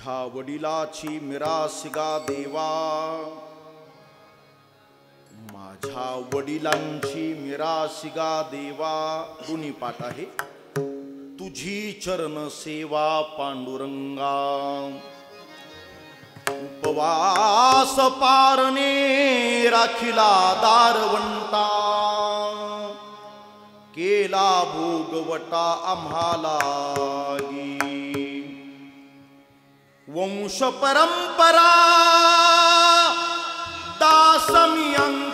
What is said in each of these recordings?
माझ्या वडिलाची मिरासिगा देवा, माझ्या वडिलांची मिरासिगा देवा. दोन्ही पाठ आहे. तुझी चरण सेवा पांडुरंगा, उपवास पारणे राखिला दारवंता, केला भोगवटा आम्हाला वंश परंपरा दासमी अंकित.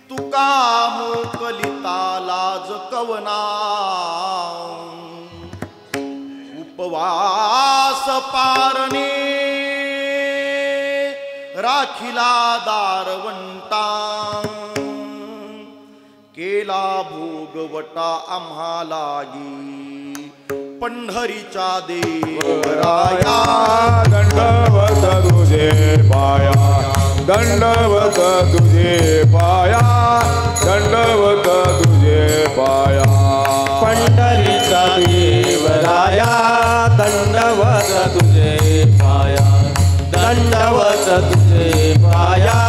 तुका मोकलिता लाज कवना, उपवास पारणे राखिला दारवंता, केला भोगवटा आम्हालागी. पंढरीच्या देवराया दंडवत तुझे पाया, दंडवत तुझे पाया, दंडवत तुझे पाया. पंढरीचा देवराया दंडवत तुझे पाया, दंडवत तुझे पाया,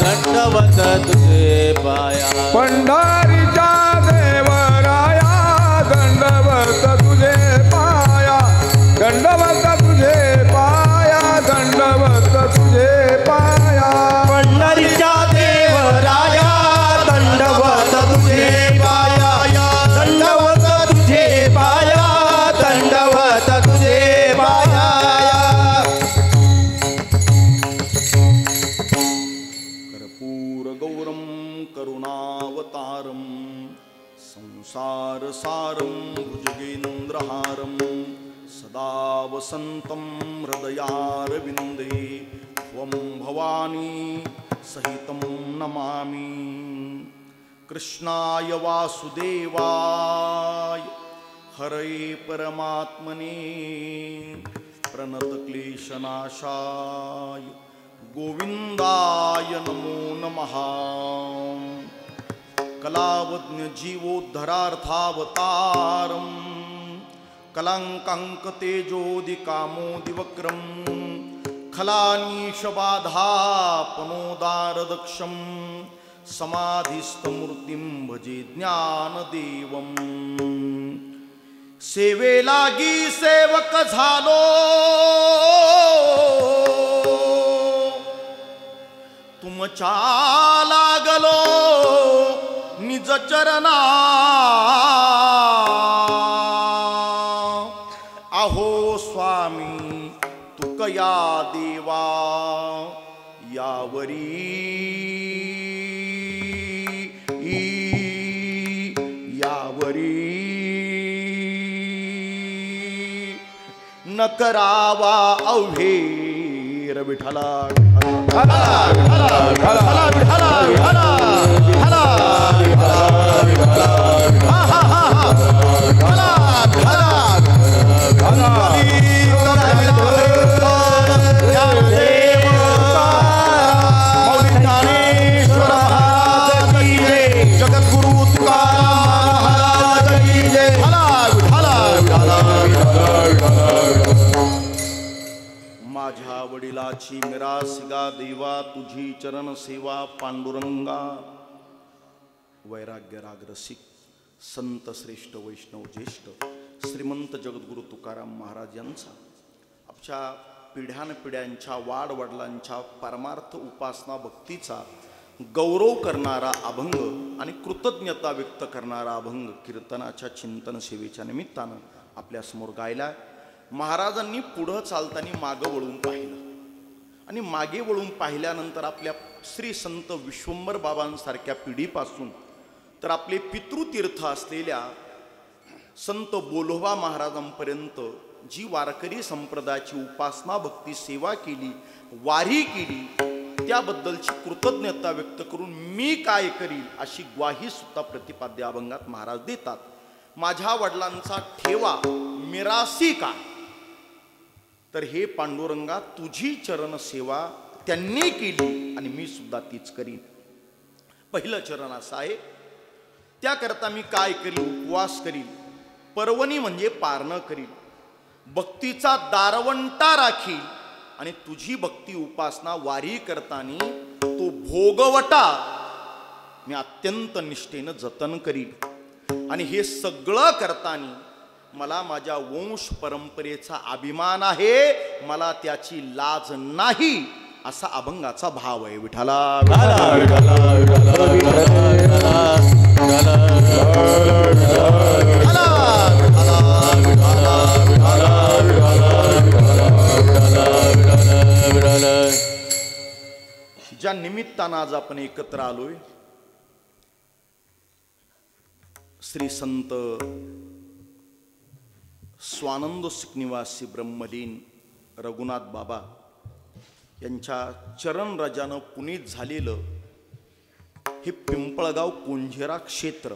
दंडवत तुझे पाया. पंढरीच्या देवराया दंडवत तुझे पाया, दंडवत तुझे पाया, दंडवत तुझे पाया. पंढरीच्या देवराया दंडवत तुझे पाया, दंडवत तुझे पाया, दंडवत तुझे पाया. कर्पूर गौरम करुणावतारम, संसार सारम भुजगेंद्रहारम, सदा वसंतं हृदयारविंदे त्वं भवानी सहितं नमामि. कृष्णाय वासुदेवाय हरये परमात्मने प्रणतक्लेशनाशाय गोविंदाय नमो नमः. कलावज्ञ जीवोद्धरार्थावतारं, कलंकांक तेजोदिकामोदिवक्रं, खलानीशबाधापनोदारदक्षं, समाधिस्थमूर्तिं भजे ज्ञानदेवं. सेवेलागी सेवक झालो, तुमच्या लागलो निज चरणा. अहो स्वामी तुकया देवा यावरी, यावरी न करावा अवघेर विठला. हला हला हला हला हला हला जगद्गुरु तुकाराम की जय. माझ्या वडिलाची मिरासिगा देवा, तुझी चरण सेवा पांडुरंगा. वैराग्य राग रसिक संत श्रेष्ठ वैष्णव ज्येष्ठ श्रीमंत जगद्गुरु तुकाराम महाराज यांचा, आमच्या पिढ्यानपिढ्यांच्या वाडवडिलांच्या परमार्थ उपासना भक्तीचा गौरव करणारा अभंग आणि कृतज्ञता व्यक्त करणारा अभंग कीर्तनाच्या चिंतन सेवेच्या निमित्तानं आपल्यासमोर गायला. महाराजांनी पुढं चालताना मागं वळून पाहिलं आणि मागे वळून पाहिल्यानंतर आपल्या श्री संत विश्वंभर बाबांसारख्या पिढीपासून तर आपले पितृतीर्थ असलेल्या संत बोलोबा महाराजांपर्यंत जी वारकरी संप्रदायाची उपासना भक्ती सेवा केली, वारी केली, त्याबद्दलची कृतज्ञता व्यक्त करून मी काय करील अशी ग्वाही सुद्धा प्रतिपाद्य अभंगात महाराज देतात. माझ्या वडिलांचा ठेवा मिरासी का, तर हे पांडुरंगा तुझी चरण सेवा त्यांनी केली आणि मी सुद्धा तीच करीन. पहिलं चरण असं आहे, त्याकरता मी काय करील? उपवास करील, पर्वणी म्हणजे पारणं करील, भक्तीचा दारवंटा राखील आणि तुझी भक्ती उपासना वारी करताना तो भोगवटा मी अत्यंत निष्ठेनं जतन करील. आणि हे सगळं करताना मला माझ्या वंश परंपरेचा अभिमान आहे, मला त्याची लाज नाही, असा अभंगाचा भाव आहे. विठाला ज्या निमित्तानं आज आपण एकत्र आलोय, श्री संत स्वानंद निवासी ब्रह्मलीन रघुनाथ बाबा यांच्या चरण रजानं पुनीत झालेलं हे पिंपळगाव कुंजेरा क्षेत्र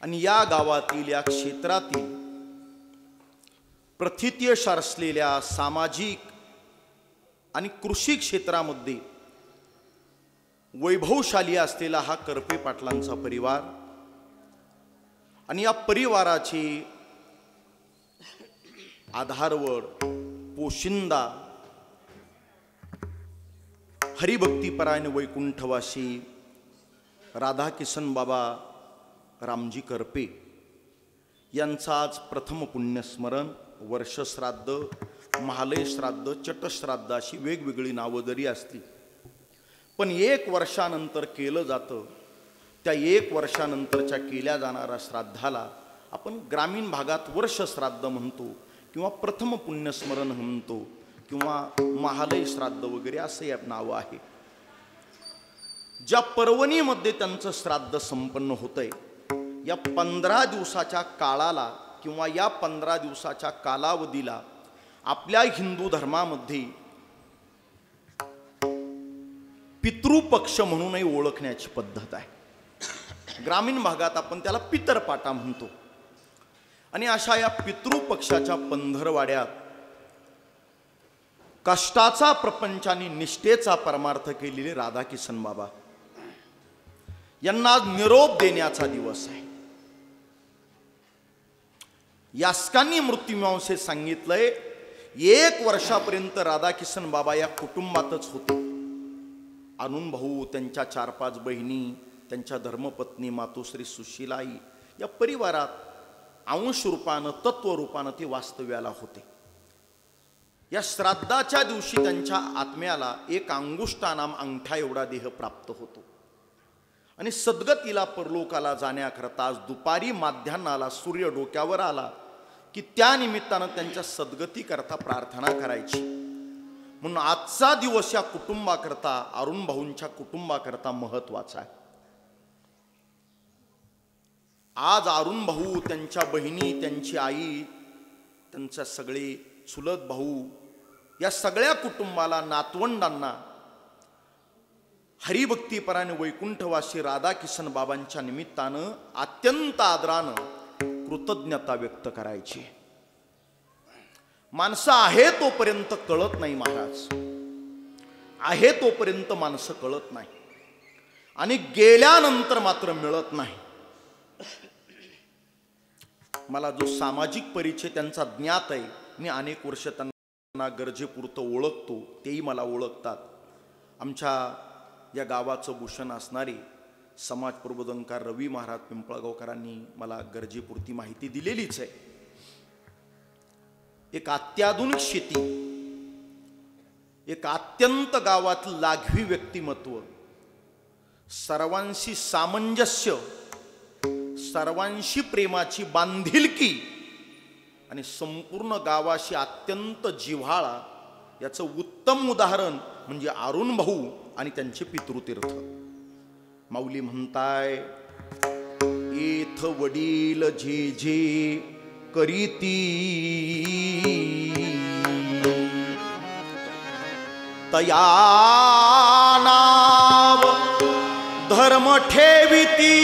आणि या गावातील, या क्षेत्रातील प्रथितयश असलेल्या सामाजिक आणि कृषी क्षेत्रामध्ये वैभवशाली असलेला हा करपे पाटलांचा परिवार आणि या परिवाराचे आधारवड, पोशिंदा, हरिभक्तीपरायण वैकुंठवासी राधाकिसन बाबा रामजी करपे यांचा आज प्रथम पुण्यस्मरण, वर्षश्राद्ध, महालय श्राद्ध, चटश्राद्ध अशी वेगवेगळी नावं जरी असली पण 1 वर्षानंतर केलं जातं. त्या 1 वर्षानंतरच्या केल्या जाणाऱ्या श्राद्धाला आपण ग्रामीण भागात वर्षश्राद्ध म्हणतो किंवा प्रथम पुण्यस्मरण म्हणतो किंवा महालय श्राद्ध वगैरे असे नावं आहे. ज्या पर्वणीमध्ये त्यांचं श्राद्ध संपन्न होतंय, या 15 दिवसाच्या काळाला किंवा या 15 दिवसाच्या कालावधीला आपल्या हिंदू धर्मामध्ये पितृपक्ष म्हणूनही ओळखण्याची पद्धत आहे. ग्रामीण भागात आपण त्याला पितरपाटा म्हणतो. आणि अशा या पितृपक्षाच्या पंधरवाड्यात कष्टाचा प्रपंचाने निष्ठेचा परमार्थ केलेले राधाकिसन बाबा यांना निरोप देण्याचा दिवस आहे. यास्कांनी मृत्युमीमांसेत सांगितलंय 1 वर्षापर्यंत राधाकिसन बाबा या कुटुंबातच होते. अरुण भाऊ, त्यांच्या 4-5 बहिणी, त्यांच्या धर्मपत्नी मातोश्री सुशीलाई या परिवारात अंश रूपानं, तत्व रूपानं ते वास्तव्याला होते. या श्राद्धाच्या दिवशी त्यांच्या आत्म्याला 1 अंगुष्ठानाम अंगठा एवढा देह प्राप्त होतो आणि सद्गतीला परलोकाला जाण्याकरता आज दुपारी माध्यान्हाला सूर्य डोक्यावर आला की त्या निमित्तानं त्यांच्या सद्गतीकरता प्रार्थना करायची. म्हणून आजचा दिवस या कुटुंबाकरता, अरुण भाऊंच्या कुटुंबाकरता महत्वाचा आहे. आज अरुण भाऊ, त्यांच्या बहिणी, त्यांची आई, त्यांच्या सगळे चुलत भाऊ या सगळ्या कुटुंबाला, नातवंडांना हरिभक्तीपरायण वैकुंठवासी राधाकिसन बाबांच्या निमित्तानं अत्यंत आदरानं कृतज्ञता व्यक्त करायची. माणसं आहे तोपर्यंत कळत नाही महाराज, आहे तोपर्यंत माणसं कळत नाही आणि गेल्यानंतर मात्र मिळत नाही. मला जो सामाजिक परिचय त्यांचा ज्ञात आहे, मी अनेक वर्ष त्यांना गरजेपुरतं ओळखतो, तेही मला ओळखतात. आमच्या या गावाचं भूषण असणारे समाज प्रबोधनकार रवी महाराज पिंपळगावकरांनी मला गरजेपुरती माहिती दिलेलीच आहे. एक अत्याधुनिक शेती, एक अत्यंत गावात लाघवी व्यक्तिमत्व, सर्वांशी सामंजस्य, सर्वांशी प्रेमाची बांधिलकी आणि संपूर्ण गावाशी अत्यंत जिव्हाळा, याचं उत्तम उदाहरण म्हणजे अरुण भाऊ आणि त्यांचे पितृतीर्थ. माऊली म्हणताय, एथ वडील जे जे करीती तया नाव धर्म ठेविती,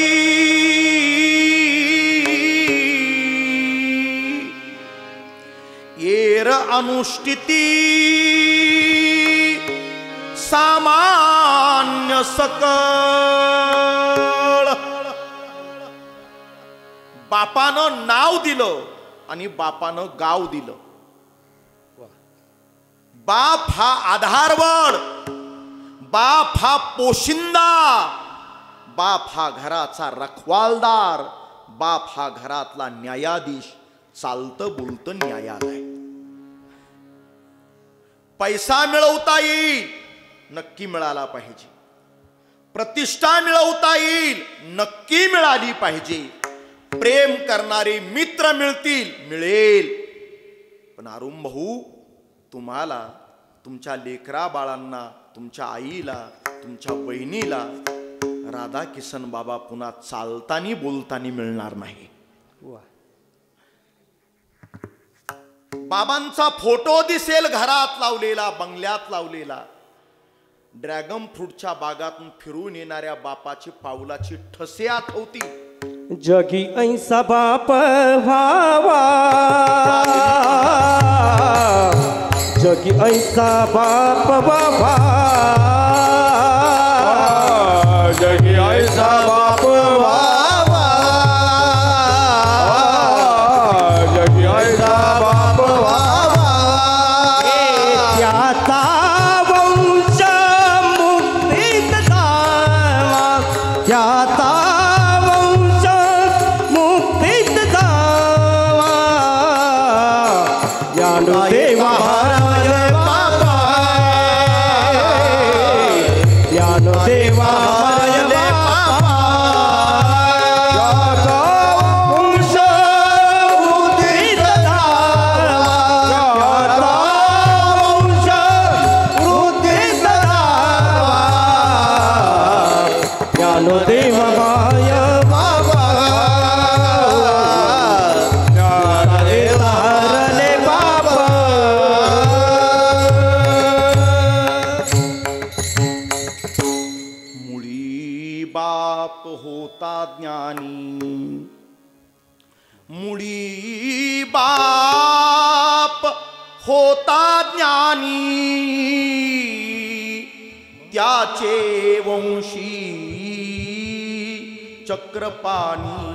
येर अनुष्ठिती सामान्य सकळ. बापानं नाव दिलं आणि बापानं गाव दिलं. बाप हा आधारवड, बाप हा पोशिंदा, बाप हा घराचा रखवालदार, बाप हा घरातला न्यायाधीश, चालतं बोलतं न्यायालय. पैसा मिळवता येईल, नक्की मिळाला पाहिजे. प्रतिष्ठा मिळवता येईल, नक्की मिळाली पाहिजे. प्रेम करणारे मित्र मिळतील, मिळेल. पण अरुण भाऊ, तुम्हाला तुमच्या लेकरा बाळांना, तुमच्या आईला, तुमच्या बहिणीला राधा किसन बाबा पुन्हा चालतानी बोलतानी मिळणार नाही. बाबांचा फोटो दिसेल घरात लावलेला, बंगल्यात लावलेला. ड्रॅगन फ्रूटच्या बागातून फिरून येणाऱ्या बापाची पावलाची ठसे आठवती. जगी ऐसा बाप व्हावा, जगी ऐसा बाप व्हावा, जगी ऐसा बाप व्हावा, जगी ऐसा बाप व्हावा. त्याचा वंश मुक्तीत जावा, त्याचा वंश मुक्तीत जावा. ज्ञानदेवा महाराज बाबा, ज्ञानदेवा महाराज बाबा, वंश मुक्तीत जावा, वंश मुक्तीत जावा. ज्ञानदेवा महाराज बाबा, ज्ञानदेवा हरले बाबा. मुळी बाप होता ज्ञानी, मुळी बाप होता ज्ञानी, त्याचे वंशी चक्रपाणी.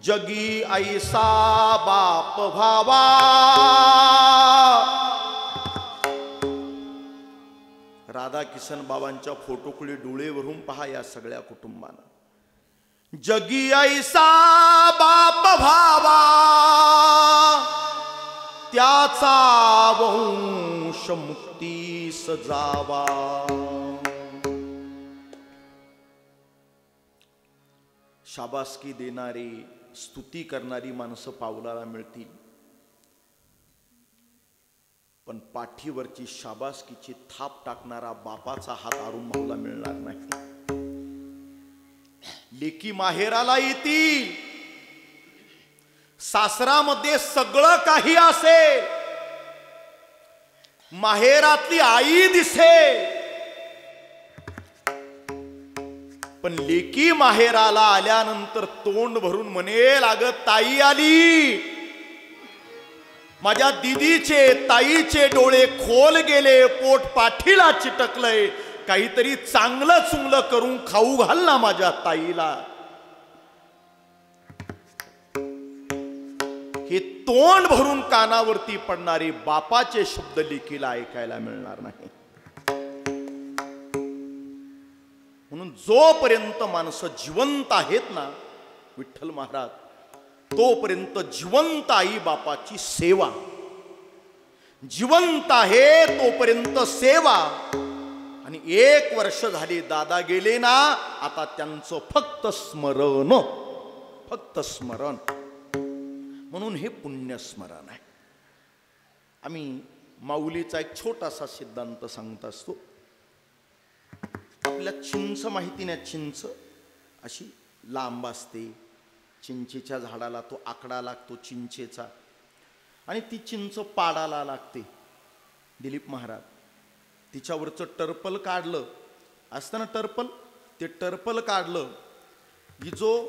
जगी ऐसा बाप व्हावा. राधा किसन बाबांच्या फोटोकडे डोळे भरून पहा या सगळ्या कुटुंबाला. जगी ऐसा बाप व्हावा, त्याचा वंश मुक्तीस जावा. शाबासकी देणारी, स्तुती करणारी माणसं पावलाला मिळतील, पण पाठीवरची शाबासकीची थाप टाकणारा बापाचा हात अरुण भाऊला मिळणार नाही. लेकी माहेराला येतील, सासरामध्ये सगळं काही असेल, माहेरातली आई दिसेल, पण लेकी माहेराला आल्यानंतर तोंड भरून म्हणेल, अगं ताई आली. माझ्या दिदीचे, ताईचे डोळे खोल गेले, पोट पाठीला चिटकलंय, काहीतरी चांगलं चुंगलं करून खाऊ घाल ना माझ्या ताईला. हे तोंड भरून कानावरती पडणारे बापाचे शब्द लेकीला ऐकायला मिळणार नाही. म्हणून जोपर्यंत माणसं जिवंत आहेत ना विठ्ठल महाराज, तोपर्यंत जिवंत आई बापाची सेवा, जिवंत आहे तोपर्यंत सेवा. आणि 1 वर्ष झाली दादा गेले ना, आता त्यांचं फक्त स्मरण, फक्त स्मरण. म्हणून हे पुण्यस्मरण आहे. आम्ही माऊलीचा एक छोटासा सिद्धांत सांगत असतो. आपल्या चिंच माहिती नाही, चिंच अशी लांब असते, चिंचेच्या झाडाला तो आकडा लागतो चिंचेचा, आणि ती चिंच पाडाला लागते. दिलीप महाराज तिच्यावरचं टर्पल काढलं असतं ना, टर्पल, ते टर्पल काढलं की जो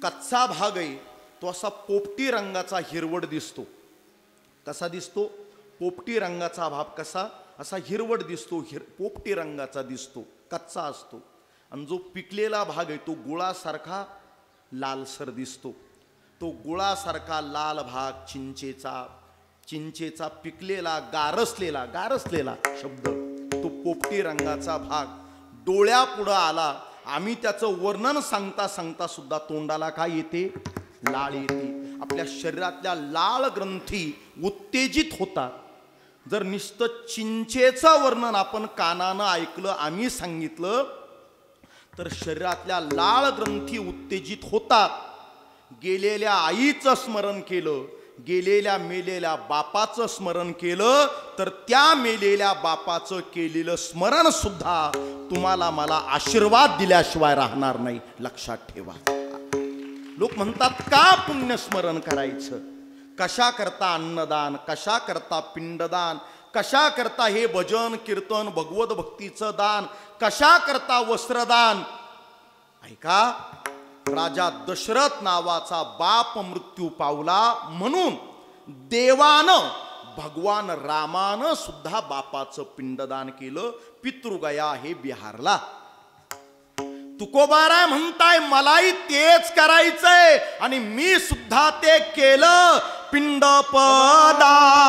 कच्चा भाग आहे तो असा पोपटी रंगाचा हिरवट दिसतो. कसा दिसतो? पोपटी रंगाचा भाग कसा असा हिरवट दिसतो, पोपटी रंगाचा दिसतो, कच्चा असतो. आणि जो पिकलेला भाग आहे तो गुळासारखा लालसर दिसतो. तो गुळासारखा लाल भाग चिंचेचा पिकलेला गारसलेला शब्द, तो पोपटी रंगाचा भाग डोळ्यापुढं आला. आम्ही त्याचं वर्णन सांगता सांगता सुद्धा तोंडाला काय येते? लाळ येते. आपल्या शरीरातल्या लाळ ग्रंथी उत्तेजित होतात. जर नुसतं चिंचेचं वर्णन आपण कानानं ऐकलं, आम्ही सांगितलं, तर शरीरातल्या लाळ ग्रंथी उत्तेजित होतात. गेलेल्या आईचं स्मरण केलं, गेलेल्या मेलेल्या बापाचं स्मरण केलं, तर त्या मेलेल्या बापाचं केलेलं स्मरण सुद्धा तुम्हाला मला आशीर्वाद दिल्याशिवाय राहणार नाही. लक्षात ठेवा. लोक म्हणतात का पुण्यस्मरण करायचं? कशा करता अन्नदान, कशा करता पिंडदान, कशा करता हे भजन कीर्तन भगवत भक्तीचं दान, कशा करता वस्त्रदान? ऐका, राजा दशरथ नावाचा बाप मृत्यू पावला म्हणून देवानं भगवान रामानं सुद्धा बापाचं पिंडदान केलं. पितृगया हे बिहारला. तुकोबाराय म्हणताय मलाही तेच करायचंय आणि मी सुद्धा ते केलं. पिंड पदावरी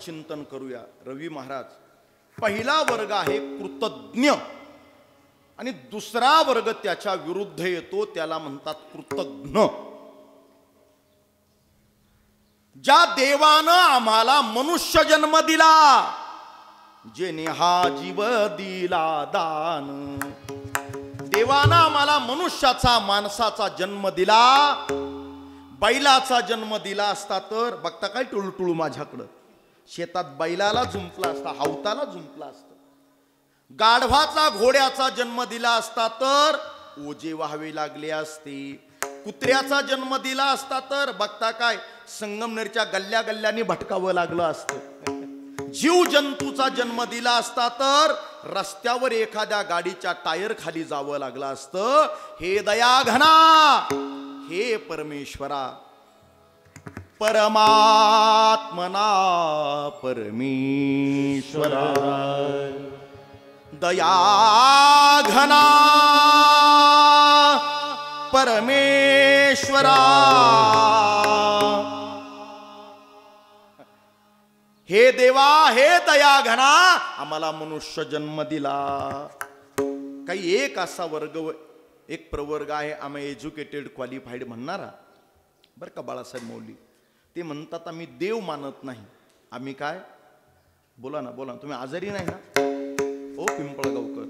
चिंतन करूया. रवी महाराज, पहिला वर्ग आहे कृतज्ञ आणि दुसरा वर्ग त्याच्या विरुद्ध येतो, त्याला म्हणतात कृतज्ञ. ज्या देवानं आम्हाला मनुष्य जन्म दिला, जेने हा जीव दिला दान, देवानं आम्हाला मनुष्याचा माणसाचा जन्म दिला. बैलाचा जन्म दिला असता तर बघता काय टुळटुळू माझ्याकडं, शेतात बैलाला जुंपला असता, हावताला जुंपला असता. गाढवाचा घोड्याचा जन्म दिला असता तर ओझे व्हावे लागले असते. कुत्र्याचा जन्म दिला असता तर बघता काय संगमनेरच्या गल्ल्या गल्ल्यांनी भटकावं लागलं असतं. जीव जंतूचा जन्म दिला असता तर रस्त्यावर एखाद्या गाडीच्या टायर खाली जावं लागलं असतं. हे दयाघना, हे परमेश्वरा, परमात्मना परमेश्वरा, दयाघना परमेश्वरा, हे देवा, हे दयाघना, आम्हाला मनुष्य जन्म दिला. काही एक असा वर्ग, एक प्रवर्ग आहे आम्ही एज्युकेटेड क्वालिफाईड म्हणणारा, बरं का बाळासाहेब मौली. ते म्हणतात आम्ही देव मानत नाही. आम्ही काय? बोला ना, बोला ना, तुम्ही आजारी नाही ना? ओ पिंपळगावकर,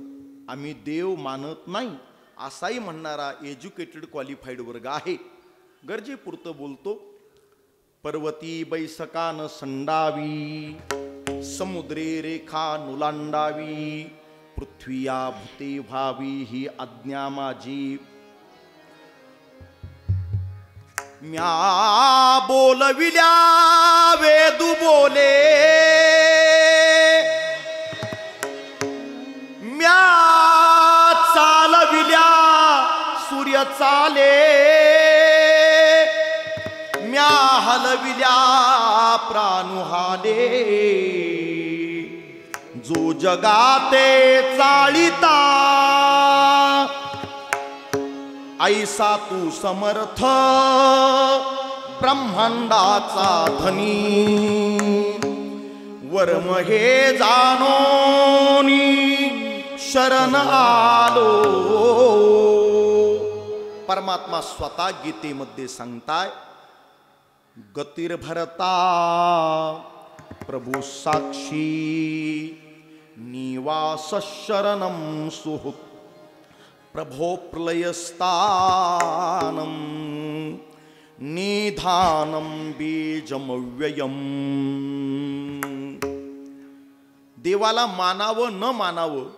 आम्ही देव मानत नाही असाही म्हणणारा एज्युकेटेड क्वालिफाईड वर्ग आहे. गरजेपुरतं बोलतो. पर्वती बैसकान संडावी, समुद्रे रेखा नुलांडावी, पृथ्वीया भूते व्हावी ही आज्ञा माझी. म्या बोलविल्या वेदू बोले, म्या चालविल्या सूर्य चाले, म्या हलविल्या प्राणुहाले. जो जगाते चाळिता ऐसा तू समर्थ ब्रह्मांडाचा धनी. वर्म हे जाणोनी शरण आलो. परमात्मा स्वतः गीतेमध्ये सांगताय, गतिर्भरता प्रभू साक्षी निवास शरणम सुहृत प्रभो प्रलयस्थानम निधानम बीजमव्ययम. देवाला मानावं न मानावं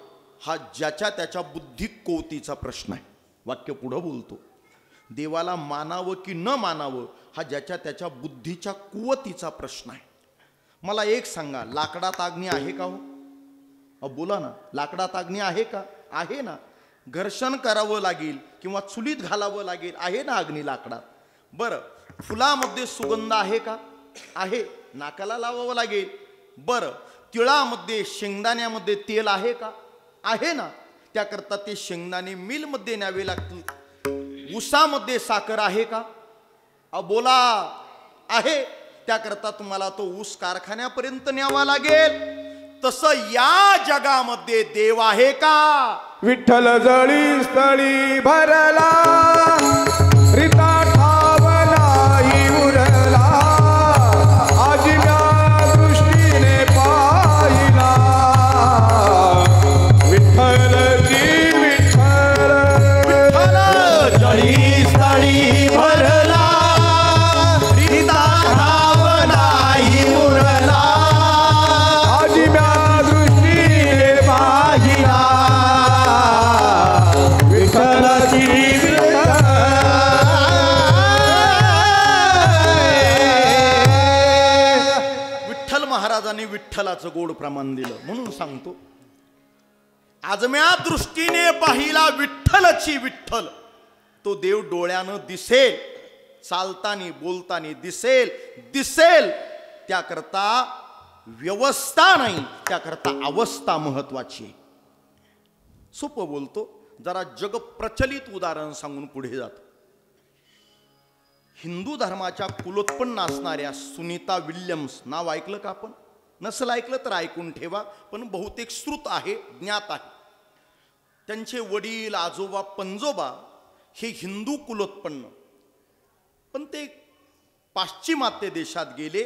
हा ज्याच्या त्याच्या बुद्धिकोतीचा प्रश्न आहे. वाक्य पुढं बोलतो, देवाला मानावं की न मानावं हा ज्याच्या त्याच्या बुद्धीच्या कुवतीचा प्रश्न आहे. मला एक सांगा, लाकडात अग्नी आहे का हो? बोला ना, लाकडात अग्नी आहे का? आहे ना. घर्षण करावं लागेल किंवा चुलीत घालावं लागेल, आहे ना अग्नी लाकडात. बरं, फुलामध्ये सुगंध आहे का? आहे, नाकाला लावावं लागेल. बरं, तिळामध्ये शेंगदाण्यामध्ये तेल आहे का? आहे ना. त्याकरता ते शेंगदाणे मिलमध्ये न्यावे लागतील. ऊसामध्ये साखर आहे का? बोला, आहे. त्याकरता तुम्हाला तो ऊस कारखान्यापर्यंत न्यावा लागेल. तसं या जगामध्ये देव आहे का? विठ्ठल जळी स्थळी भरला, रिता ठावलाही उरला, आजच्या दृष्टीने पाहिला, विठ्ठलची विठ्ठल. विठ्ठल जळी स्थळी भरला, रिता ठावलाही उरला, महाराजांनी विठ्ठलाचं गोड प्रमाण दिलं. म्हणून सांगतो, आजम्या दृष्टीने पाहिला विठ्ठलची विठ्ठल. तो देव डोळ्यानं दिसेल, चालतानी बोलतानी दिसेल. दिसेल त्याकरता व्यवस्था नाही, त्याकरता अवस्था महत्वाची आहे. सोपं बोलतो, जरा जग प्रचलित उदाहरण सांगून पुढे जातो. हिंदू धर्माच्या कुलोत्पन्न असणाऱ्या सुनीता विल्यम्स नाव ऐकलं का आपण? नसेल ऐकलं तर ऐकून ठेवा, पण बहुतेक श्रुत आहे, ज्ञात आहे. त्यांचे वडील, आजोबा, पंजोबा हे हिंदू कुलोत्पन्न, पण ते पाश्चिमात्य देशात गेले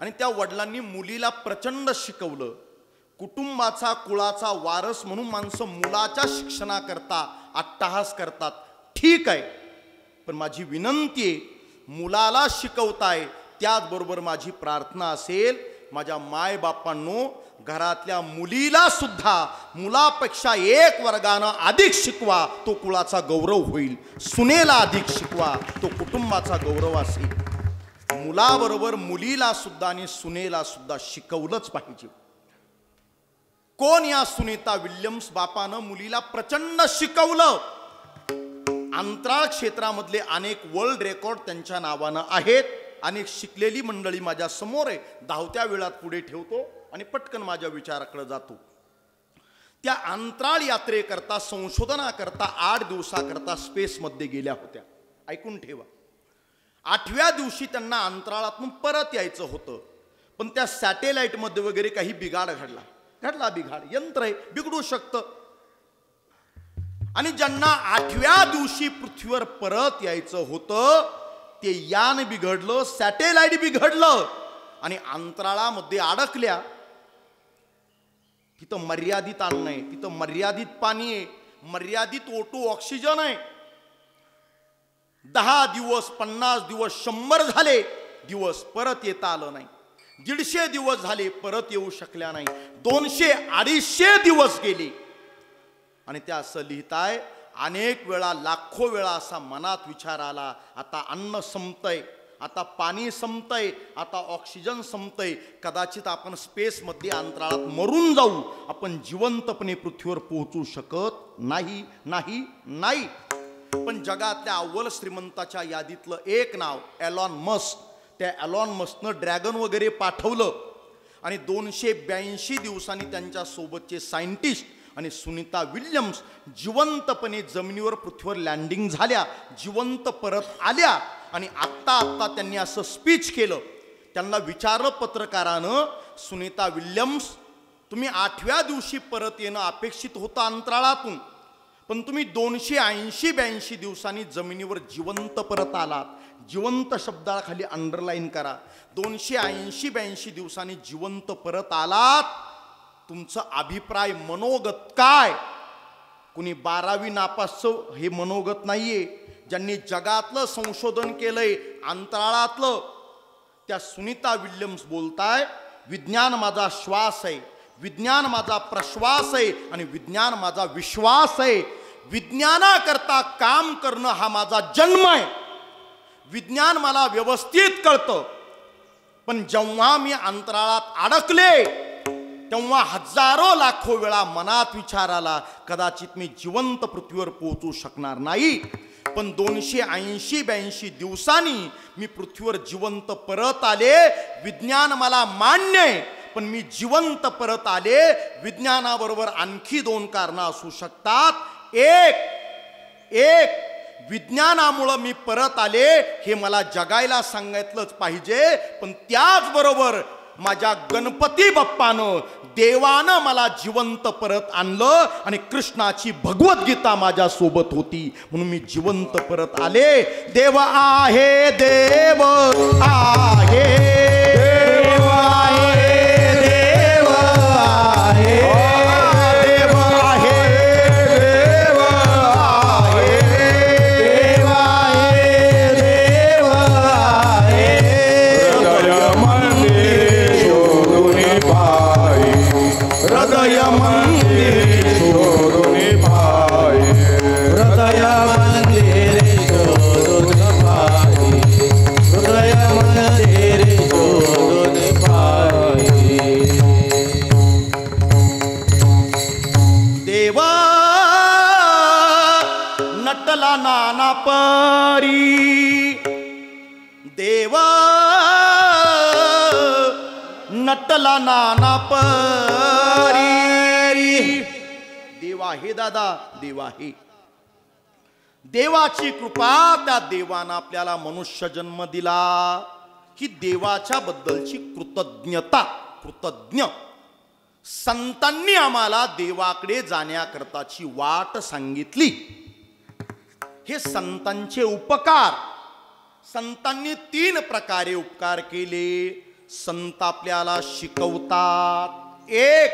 आणि त्या वडिलांनी मुलीला प्रचंड शिकवलं. कुटुंबाचा कुळाचा वारस म्हणून माणसं मुलाच्या शिक्षणाकरता अट्टहास करतात, ठीक आहे. पण माझी विनंती आहे, मुलाला शिकवताय त्याचबरोबर माझी प्रार्थना असेल, माझ्या मायबापांनो घरातल्या मुलीला सुद्धा मुलापेक्षा एक वर्गानं अधिक शिकवा, तो कुळाचा गौरव होईल. सुनेला अधिक शिकवा, तो कुटुंबाचा गौरव असेल. मुलाबरोबर मुलीला सुद्धा आणि सुनेला सुद्धा शिकवलंच पाहिजे. कोण या सुनीता विल्यम्स? बापानं मुलीला प्रचंड शिकवलं. अंतराळ क्षेत्रामधले अनेक वर्ल्ड रेकॉर्ड त्यांच्या नावानं आहेत. अनेक शिकलेली मंडळी माझ्या समोर आहे. धावत्या वेळात पुढे ठेवतो आणि पटकन माझ्या विचाराकडे जातो. त्या अंतराळ यात्रेकरता, संशोधनाकरता 8 दिवसाकरता स्पेसमध्ये गेल्या होत्या. ऐकून ठेवा. 8व्या दिवशी त्यांना अंतराळातून परत यायचं होतं, पण त्या सॅटेलाइटमध्ये वगैरे काही बिघाड घडला. बिघाड, यंत्र आहे, बिघडू शकतं. आणि ज्यांना 8व्या दिवशी पृथ्वीवर परत यायचं होतं ते यान बिघडलं, सॅटेलाइट बिघडलं आणि अंतराळामध्ये अडकल्या. तिथं मर्यादित अन्न आहे, तिथं मर्यादित पाणी आहे, मर्यादित O2 ऑक्सिजन आहे. 10 दिवस, 50 दिवस, 100 झाले दिवस परत येता आलं नाही. 150 दिवस झाले परत येऊ शकल्या नाही. 200-250 दिवस गेले. आणि त्या असं लिहिताय, अनेक वेळा, लाखो वेळा असा मनात विचार आला, आता अन्न संपतंय, आता पाणी संपतंय, आता ऑक्सिजन संपतंय, कदाचित आपण स्पेसमध्ये अंतराळात मरून जाऊ, आपण जिवंतपणे पृथ्वीवर पोहोचू शकत नाही. नाही नाही. पण जगातल्या अव्वल श्रीमंताच्या यादीतलं एक नाव एलॉन मस्क. त्या एलॉन मस्कनं ड्रॅगन वगैरे पाठवलं आणि 282 दिवसांनी त्यांच्या सोबतचे सायंटिस्ट आणि सुनीता विल्यम्स जिवंतपणे जमिनीवर, पृथ्वीवर लँडिंग झाल्या, जिवंत परत आल्या. आणि आत्ता त्यांनी असं स्पीच केलं. त्यांना विचारलं पत्रकारानं, सुनीता विल्यम्स, तुम्ही 8व्या दिवशी परत येणं अपेक्षित होतं अंतराळातून, पण तुम्ही 280-82 दिवसांनी जमिनीवर जिवंत परत आलात. जिवंत शब्दाखाली अंडरलाईन करा. 280-82 दिवसांनी जिवंत परत आलात. तुमचा अभिप्राय, मनोगत काय? कुणी 12वी नापासचं हे मनोगत नाहीये. ज्यांनी जगातलं संशोधन केलंय, अंतराळातलं, त्या सुनीता विल्यम्स बोलताय, विज्ञान माझा श्वास आहे, विज्ञान माझा प्रश्वास आहे आणि विज्ञान माझा विश्वास आहे. विज्ञानाकरता काम करणं हा माझा जन्म आहे. विज्ञान मला व्यवस्थित कळतं. पण जेव्हा मी अंतराळात अडकले तेव्हा हजारो लाखो वेळा मनात विचार आला, कदाचित मी जिवंत पृथ्वीवर पोहोचू शकणार नाही. पण 280-82 दिवसांनी मी पृथ्वीवर जिवंत परत आले. विज्ञान मला मान्य आहे, पण मी जिवंत परत आले. विज्ञानाबरोबर आणखी 2 कारणं असू शकतात. एक विज्ञानामुळं मी परत आले हे मला जगायला सांगितलंच पाहिजे, पण त्याचबरोबर माझ्या गणपती बाप्पानं, देवानं मला जिवंत परत आणलं आणि कृष्णाची भगवद्गीता माझ्या सोबत होती म्हणून मी जिवंत परत आले. देव आहे, देव आहे, देव आहे, देव आहे, देव आहे, देव आहे, देव आहे, देव आहे. हृदय मंदिर शोधून पाहि, हृदय मंदिर शोधून पाहि, हृदय मंदिर शोधून पाहि, हृदय मंदिर शोधून पाहि. देवा नटला नाना परी, देवा नटला नाना परी. देवा हे दादा, देवा हे. देवाची कृपा, त्या देवानं आपल्याला मनुष्य जन्म दिला. ही देवाच्या बद्दलची कृतज्ञता. कृतज्ञ संतांनी आम्हाला देवाकडे जाण्याकरताची वाट सांगितली. हे संतांचे उपकार. संतांनी 3 प्रकारे उपकार केले. संत आपल्याला शिकवतात. 1,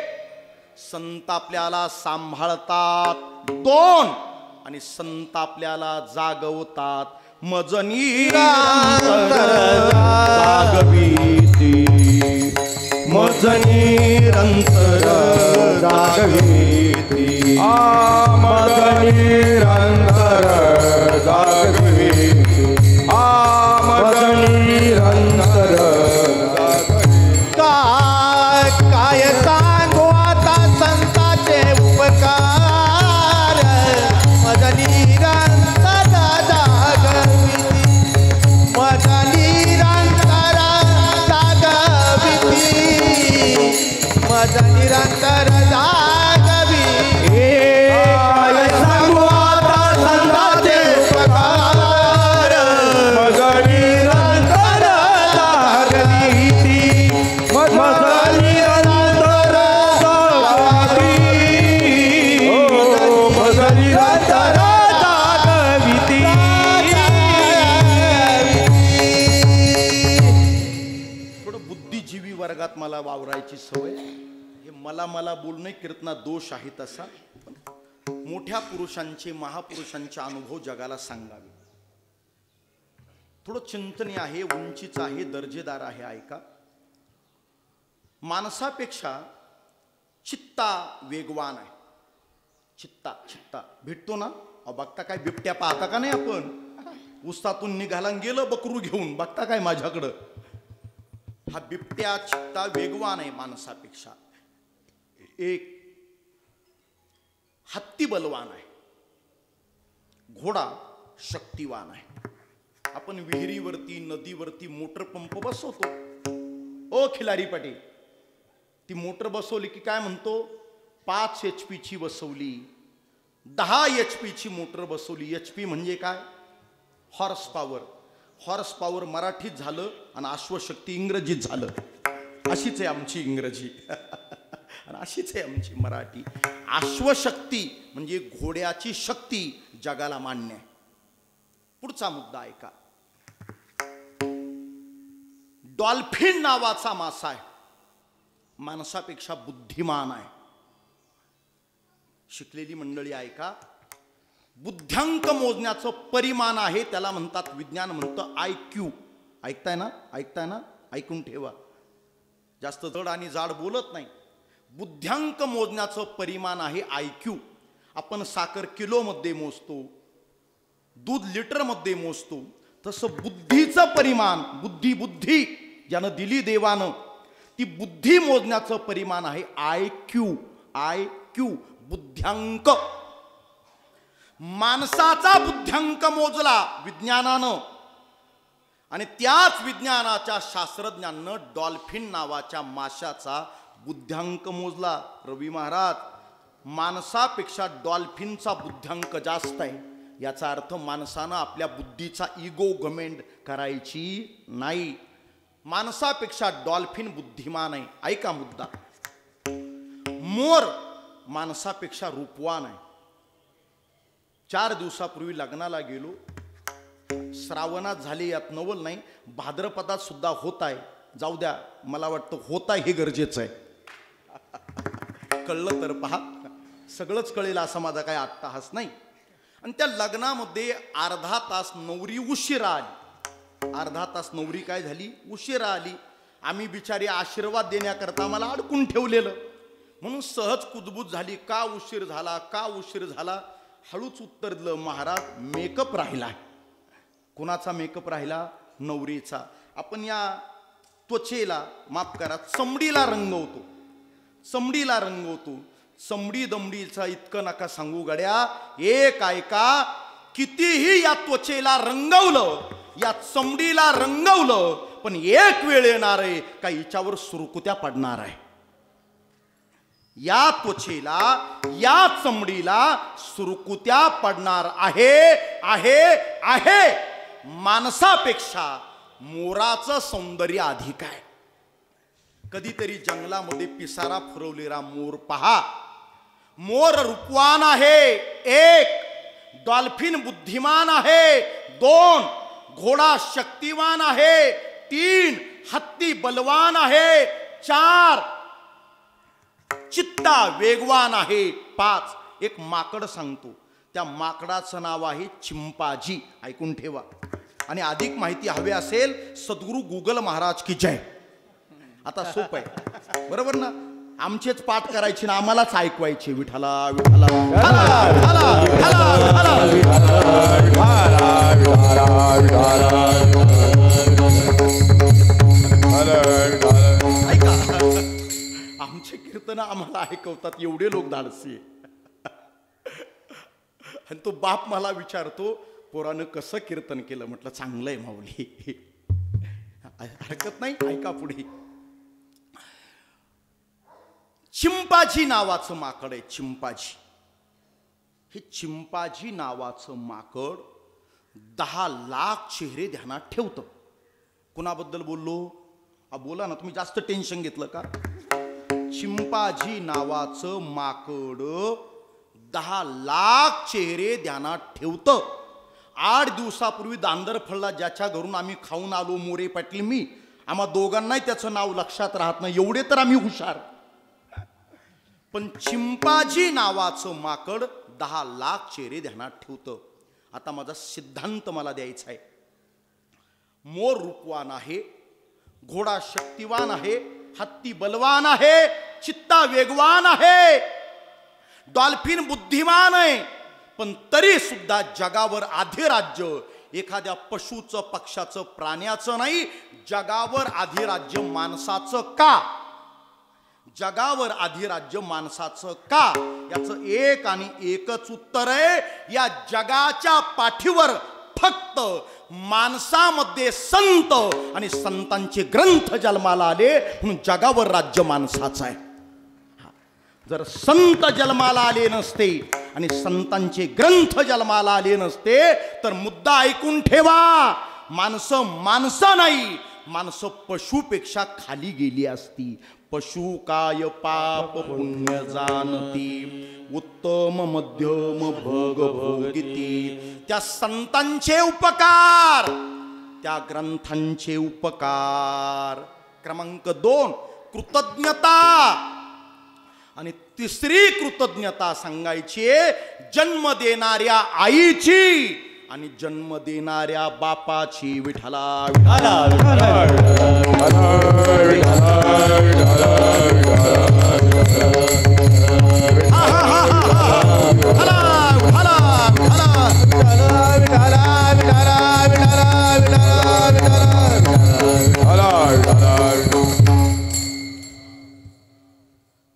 संत आपल्याला सांभाळतात. 2, आणि संत आपल्याला जागवतात. मज निरंतर जागविती, मज निरंतर जागविती, मज निरंतर जागविती, मज निरंतर जागविती. काय सांगू आता संतांचे उपकार, मज निरंतर जागविती, मज निरंतर जागविती, मज निरंतर जागविती. काय सांगू आता संतांचे उपकार, मज निरंतर जागविती, मज निरंतर जागविती, मज निरंतर जागविती. थोडं बुद्धिजीवी वर्गात मला वावरायची सवय. हे मला बोलणे कीर्तनात दोष आहे तसा. मोठ्या पुरुषांचे, महापुरुषांचे अनुभव जगाला सांगावे. थोडं चिंतनीय आहे, उंचीच आहे, दर्जेदार आहे. ऐका. माणसापेक्षा चित्ता वेगवान आहे. चित्ता भेटतो ना. बघता काय बिबट्या पाहता का नाही आपण? उसातून निघाला गेलं बकरू घेऊन, बघता काय माझ्याकडं. हा बिबट्या चित्ता वेगवान आहे माणसापेक्षा. 1, हत्ती बलवान आहे, घोडा शक्तिवान आहे. आपण विहिरीवरती, नदीवरती मोटर पंप बसवतो. ओ खिलारी पाटील, ती मोटर बसवली की काय म्हणतो? 5 HP ची बसवली, 10 HP ची मोटर बसवली. HP म्हणजे काय? Horse power. हॉर्स पॉवर मराठीत झालं आणि अश्वशक्ती इंग्रजीत झालं. अशीच आहे आमची इंग्रजी आणि अशीच आहे आमची मराठी. अश्वशक्ती म्हणजे घोड्याची शक्ती जगाला मान्य आहे. पुढचा मुद्दा ऐका. डॉल्फिन नावाचा मासा आहे, माणसापेक्षा बुद्धिमान आहे. शिकलेली मंडळी ऐका. बुद्ध्यांक मोजण्याचं परिमाण आहे, त्याला म्हणतात, विज्ञान म्हणतं IQ. ऐकताय ना, ऐकताय ना, ऐकून ठेवा. जास्त जड आणि जाड बोलत नाही. बुद्ध्यांक मोजण्याचं परिमाण आहे IQ. आपण साखर किलोमध्ये मोजतो, दूध लिटरमध्ये मोजतो, तसं बुद्धीचं परिमाण, बुद्धी ज्यानं दिली देवानं, ती बुद्धी मोजण्याचं परिमाण आहे IQ. बुद्ध्यांक. माणसाचा बुद्ध्यांक मोजला विज्ञानानं आणि त्याच विज्ञानाच्या शास्त्रज्ञांना डॉल्फिन नावाच्या माशाचा बुद्ध्यांक मोजला. रवी महाराज, माणसापेक्षा डॉल्फिनचा बुद्ध्यांक जास्त आहे. याचा अर्थ माणसानं आपल्या बुद्धीचा इगो गमेंट करायची नाही. माणसापेक्षा डॉल्फिन बुद्धिमान आहे. ऐका मुद्दा. मोर माणसापेक्षा रूपवान आहे. 4 दिवसापूर्वी लग्नाला गेलो. श्रावणात झाले यात नवल नाही, भाद्रपदात सुद्धा होत आहे. जाऊ द्या, मला वाटतं होत आहे हे गरजेचं आहे. कळलं तर पहा, सगळंच कळेल असा माझा काही अट्टाहास नाही. आणि त्या लग्नामध्ये अर्धा तास नवरी उशिरा आली. अर्धा तास नवरी काय झाली, उशिरा आली. आम्ही बिचारी आशीर्वाद देण्याकरता मला अडकून ठेवलेलं, म्हणून सहज कुजबूज झाली. का उशीर झाला, का उशीर झाला. हळूच उत्तर दिलं, महाराज मेकअप राहिला. कोणाचा मेकअप राहिला, नवरीचा. आपण या त्वचेला, माफ करा, चमडीला रंगवतो, चमडीला रंगवतो. चमडी दमडीचा इतकं नका सांगू गड्या. एक ऐका, कितीही या त्वचेला रंगवलं, या चमडीला रंगवलं, पण एक वेळ येणार आहे का हिच्यावर सुरकुत्या पडणार आहे. या त्वचेला, या चमडीला सुरकुत्या पडणार आहे. माणसापेक्षा मोराचं सौंदर्य अधिक आहे. कधीतरी जंगलामध्ये पिसारा फुरवलेला मोर पहा. मोर रूपवान आहे 1, डॉल्फिन बुद्धिमान आहे 2, घोडा शक्तिवान आहे 3, हत्ती बलवान आहे 4, चित्ता वेगवान आहे 5. एक माकड सांगतो, त्या माकडाचं नाव आहे चिंपाजी. ऐकून ठेवा. आणि अधिक माहिती हवी असेल, सद्गुरू गुगल महाराज की जय. आता सोपं आहे, बरोबर ना. आमचेच पाठ करायचे ना, आम्हालाच ऐकवायचे. विठ्ठला विठ्ठला ऐका. आमचे कीर्तन आम्हाला ऐकवतात एवढे लोक धाडसी. आणि तो बाप मला विचारतो, पोरानं कसं कीर्तन केलं. म्हटलं चांगलंय माऊली, हरकत नाही, ऐका पुढे. चिंपाजी नावाचं माकड आहे. चिंपाजी, हे चिंपाजी नावाचं माकड 10 लाख चेहरे ध्यानात ठेवतं. कुणाबद्दल बोललो? बोला ना, तुम्ही जास्त टेन्शन घेतलं का? चिंपाजी नावाचं माकड 10 लाख चेहरे ध्यानात ठेवतं. 8 दिवसापूर्वी दांदरफळला ज्याच्या घरून आम्ही खाऊन आलो, मोरे पाटील मी, आम्हा दोघांनाही त्याचं नाव लक्षात राहत नाही, एवढे तर आम्ही हुशार. पण चिंपाजी नावाचं माकड 10 लाख चेहरे ध्यानात ठेवतं. आता माझा सिद्धांत मला द्यायचा आहे. मोर रूपवान आहे, घोडा शक्तिवान आहे, हत्ती बलवान आहे, चित्ता वेगवान आहे, डॉल्फिन बुद्धिमान आहे, पण तरी सुद्धा जगावर अधिराज्य एखाद्या पशुचं, पक्षाचं, प्राण्याचं नाही, जगावर अधिराज्य माणसाचं का? जगावर अधिराज्य माणसाचं का? याचं एक आणि एकच उत्तर आहे, या जगाच्या पाठीवर फक्त माणसामध्ये संत आणि संतांचे ग्रंथ जन्माला आले, म्हणून जगावर राज्य माणसाचं आहे. जर संत जन्माला आले नसते आणि संतांचे ग्रंथ जन्माला आले नसते, तर मुद्दा ऐकून ठेवा, माणसं नाही, माणसं पशुपेक्षा खाली गेली असती. पशु काय पाप पुण्य जाणती, उत्तम मध्यम भोग भोगिती. त्या संतांचे उपकार, त्या ग्रंथांचे उपकार. क्रमांक 2 कृतज्ञता. आणि तिसरी कृतज्ञता सांगायची जन्म देणाऱ्या आईची आणि जन्म देणाऱ्या बापाची. विठ्ठला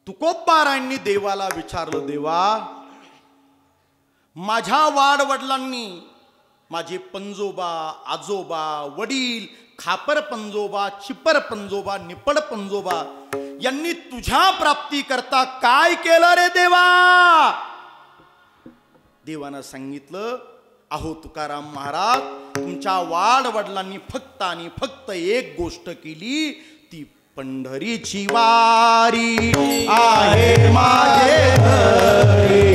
तुकोबारायांनी देवाला विचारलं, देवा माझ्या वाडवडिलांनी, माझे पंजोबा आजोबा वडील, खापर पंजोबा चिपर पंजोबा निपड पंजोबा यांनी तुझ्या प्राप्ती करता काय केलं रे देवा. देवानं सांगितलं, अहो तुकाराम महाराज तुमच्या वाडवडिलांनी फक्त आणि फक्त एक गोष्ट केली, ती पंढरीची वारी आहे माझे घरी.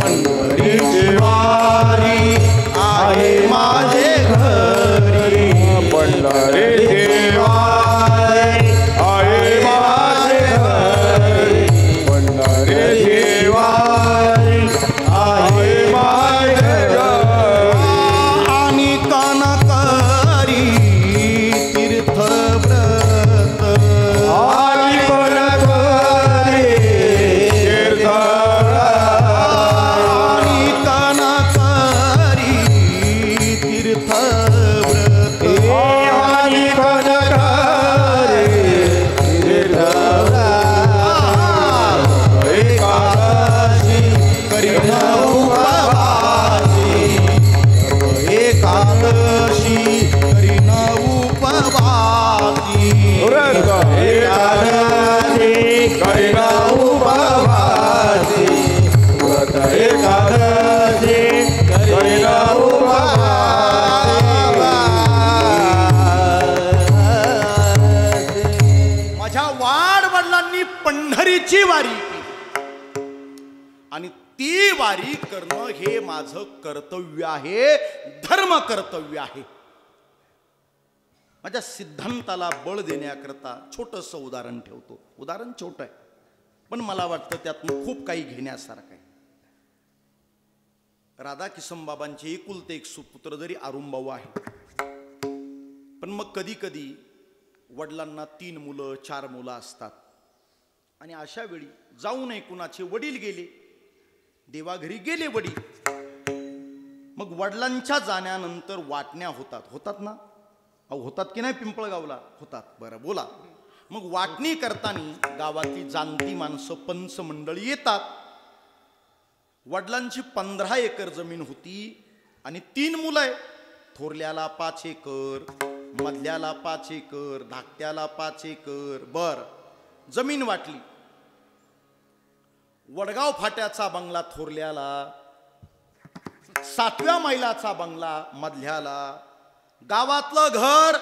पंढरीची वारी आहे माझे घरी. पंढरीची वारी आहे माझे घरी. पंढरीची वारी आहे माझे घरी. आणि कनकरी तीर्थ व्रत आणि कनकरी तीर्थ आणि कनकरी तीर्थ व्रत आणि कनकरी तीर्थ एकादशी करीन उपवासी. एकादशी करीन उपवासी. एकादशी करीन उपवासी. व्रत एकादशी करीन उपवासी. माझ्या वाडवडिलांनी पंढरीची वारी केली आणि ती वारी करणं हे माझं कर्तव्य आहे, धर्म कर्तव्य आहे. माझ्या सिद्धांताला बळ देण्याकरता छोटंसं उदाहरण ठेवतो. उदाहरण छोटं आहे पण मला वाटतं त्यातून खूप काही घेण्यासारखं आहे. राधाकिसन बाबांचे एकुलते एक सुपुत्र जरी अरुणभाऊ आहे, पण मग कधी कधी वडिलांना 3 मुलं 4 मुलं असतात आणि अशा वेळी जाऊ नये कुणाचे वडील गेले, देवाघरी गेले वडील, मग वडिलांच्या जाण्यानंतर वाटण्या होतात ना, होतात की नाही पिंपळगावला होतात. बरं बोला. मग वाटणी करताना गावातली जाणती माणसं पंच मंडळी येतात. वडिलांची 15 एकर जमीन होती आणि 3 मुलं आहे. थोरल्याला 5 एकर, मधल्याला 5 एकर, धाकट्याला 5 एकर. बर जमीन वाटली. वडगाव फाट्याचा बंगला थोरल्याला, 7व्या मैलाचा बंगला मधल्याला, गावातलं घर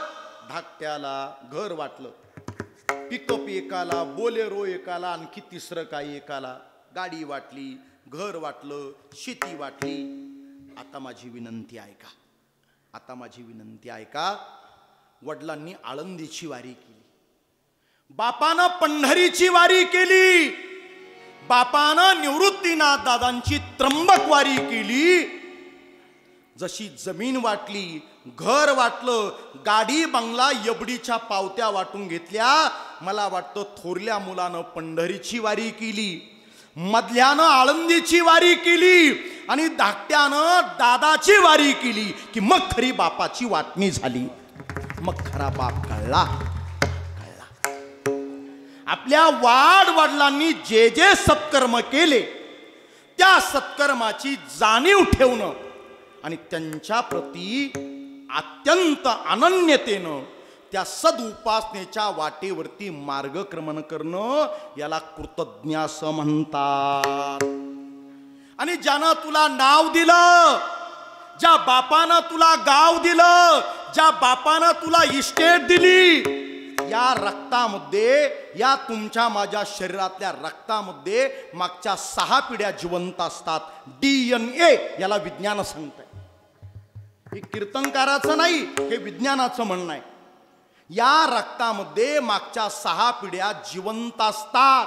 धाकट्याला. घर वाटलं. पिकअप एकाला, बोलेरो एकाला, आणखी 3रं काही एकाला. गाडी वाटली, घर वाटलं, शेती वाटली. आता माझी विनंती ऐका, आता माझी विनंती ऐका. वडिलांनी आळंदीची वारी केली, बापानं पंढरीची वारी केली, बापानं निवृत्तीनाथ दादांची त्र्यंबक वारी केली. जशी जमीन वाटली, घर वाटलं, गाडी बंगला एवढीच्या पावत्या वाटून घेतल्या. मला वाटतं थोरल्या मुलानं पंढरीची वारी केली, मधल्यानं आळंदीची वारी केली आणि धाकट्यानं दादाची वारी केली की मग खरी बापाची वाटणी झाली. मग खरा बाप कळला. आपल्या वाडवडिलांनी जे जे सत्कर्म केले त्या सत्कर्माची जाणीव ठेवणं आणि त्यांच्या प्रती अत्यंत अनन्यतेनं त्या सदउपासनेच्या वाटेवरती मार्गक्रमण करणं याला कृतज्ञ असं म्हणतात. आणि ज्यानं तुला नाव दिलं, ज्या बापानं तुला गाव दिलं, ज्या बापानं तुला इस्टेट दिली, या रक्तामध्ये, या तुमच्या माझ्या शरीरातल्या रक्तामध्ये मागच्या 6 पिढ्या जिवंत असतात. DNA याला विज्ञान सांगतंय. हे कीर्तनकाराचं नाही, हे विज्ञानाचं म्हणणं आहे. या रक्तामध्ये मागच्या 6 पिढ्या जिवंत असतात.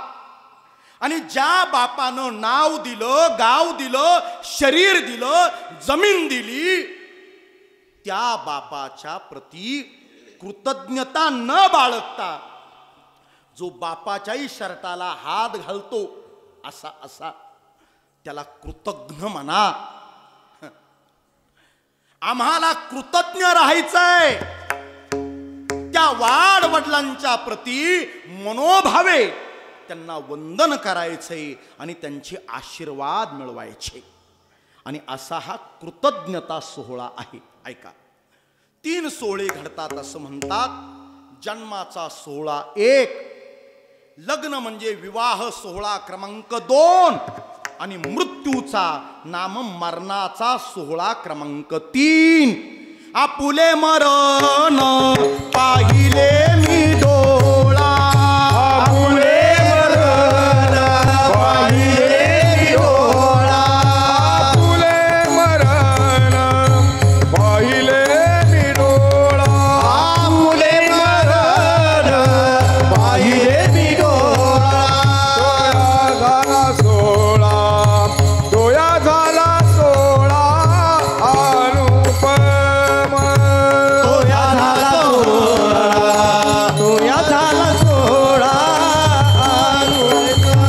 आणि ज्या बापानं नाव दिलं, गाव दिलं, शरीर दिलं, जमीन दिली, त्या बापाच्या प्रती कृतज्ञता न बाळगता जो बापाच्याही शर्टाला हात घालतो असा असा त्याला कृतज्ञ म्हणा. आम्हाला कृतज्ञ राहायचंय. त्या वाड वडिलांच्या प्रती मनोभावे त्यांना वंदन करायचंय आणि त्यांचे आशीर्वाद मिळवायचे. आणि असा हा कृतज्ञता सोहळा आहे. ऐका, 3 सोहळे घडतात असं म्हणतात. जन्माचा सोहळा 1, लग्न म्हणजे विवाह सोहळा क्रमांक 2 आणि मृत्यूचा नाम मरणाचा सोहळा क्रमांक 3. आपुले मरण पाहिले मी डोळा, आपुले मरण पाहिले मी डोळा, आपुले मरण पाहिले मी डोळा, आपुले मरण पाहिले मी डोळा. तोया झाला सोळा अनुपम, तोया झाला सोहळा, तोया झाला सोहळा अनुपम.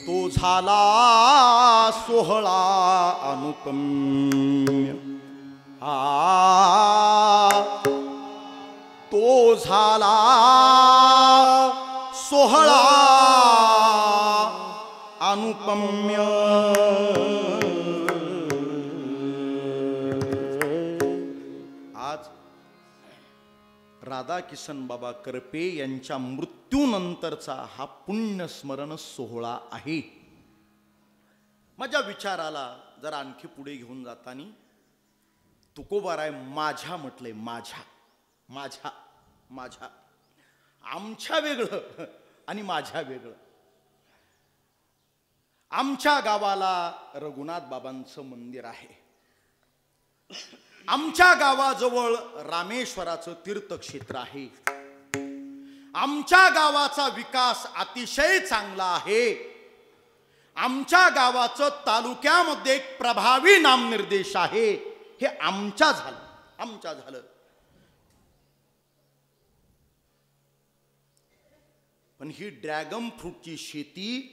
तो झाला सोहळा अनुपम्य. तो झाला सोहळा अनुपम्य. आज राधा किसन बाबा करपे यांच्या मृत्यूनंतरचा हा पुण्यस्मरण सोहळा आहे. माझ्या विचाराला जरा आणखी पुढे घेऊन जाताना तुकोबाराय माझ्या म्हटलंय. माझ्या माझ्या माझ्या आमच्या वेगळं आणि माझ्या वेगळं. आमच्या गावाला रघुनाथ बाबांचं मंदिर आहे. आमच्या गावाजवळ रामेश्वराचं तीर्थक्षेत्र आहे. आमच्या गावाचा विकास अतिशय चांगला आहे. आमच्या गावाचं तालुक्यामध्ये एक प्रभावी नामनिर्देश आहे. हे आमच्या झालं. पण ही ड्रॅगन फ्रूटची शेती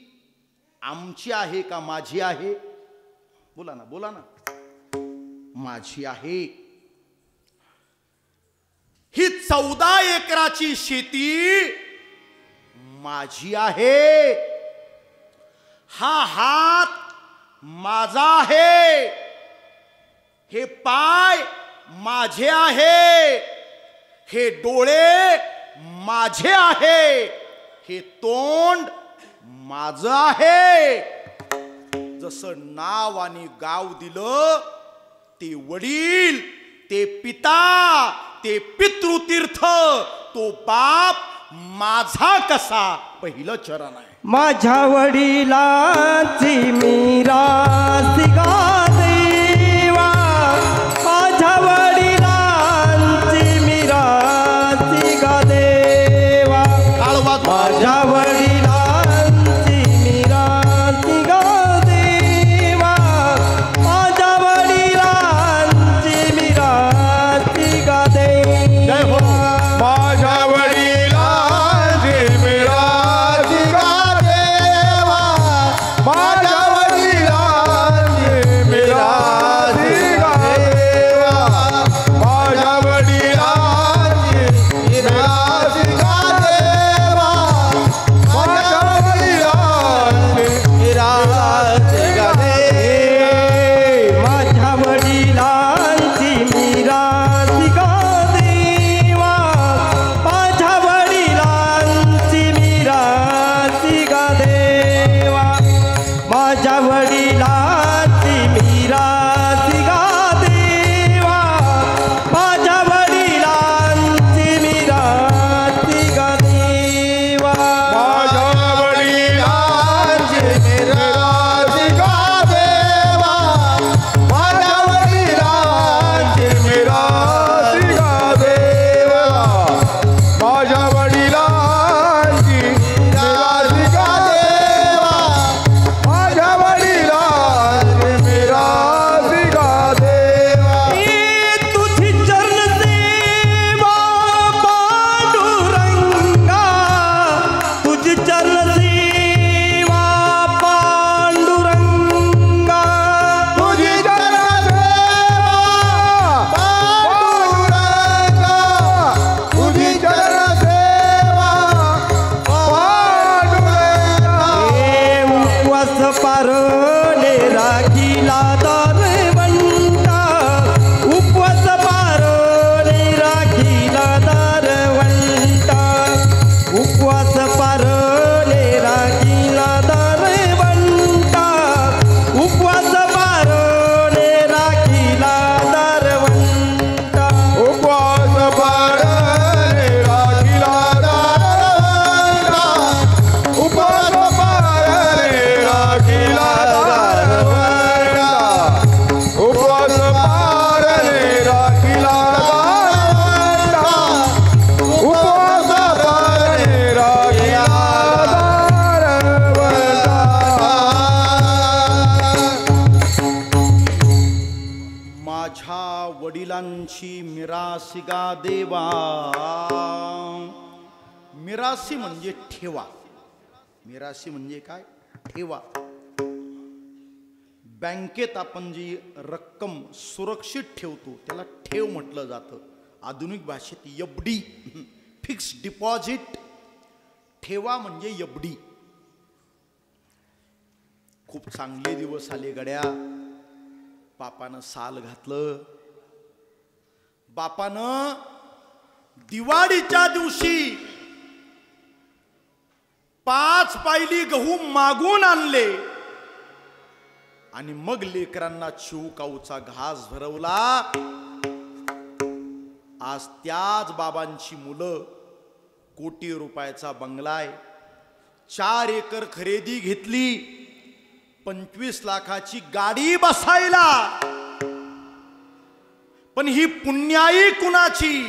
आमची आहे का माझी आहे? बोला ना. माझी आहे. ही 14 एकराची शेती माझी आहे. हा हात माझा आहे. हे पाय माझे आहे. हे डोळे माझे आहे. हे तोंड माझं आहे. जसं नाव आणि गाव दिलं, ते वडील, ते पिता, ते पितृतीर्थ, तो बाप माझा कसा, पहिलं चरण आहे. माझ्या वडिलांची मिरास गा देवा, माझ्या वडिलांची मिरास गा देवा, माझ्या वडिलांची मिरास गा देवा, माझ्या वडिलांची मिरास गा देवा. जय हो. माझ्या वडिलांची मिरास गा देवा, माझ्या वडिलांची वडिलांची मिरासी गा देवा. मिरासी म्हणजे ठेवा. मिरासी म्हणजे काय? ठेवा. बँकेत आपण जी रक्कम सुरक्षित ठेवतो त्याला ठेव म्हटलं जातं. आधुनिक भाषेत एफडी, फिक्स डिपॉझिट. ठेवा म्हणजे एफडी. खूप चांगले दिवस आले गड्या. बापानं साल घातलं. बापानं दिवाळीच्या दिवशी 5 पायली गहू मागून आणले आणि मग लेकरांना चिवकाऊचा घास भरवला. आज त्याच बाबांची मुलं कोटी रुपयाचा बंगला आहे, 4 एकर खरेदी घेतली, 25 लाखाची गाडी बसायला. पण ही पुण्याई कुणाची?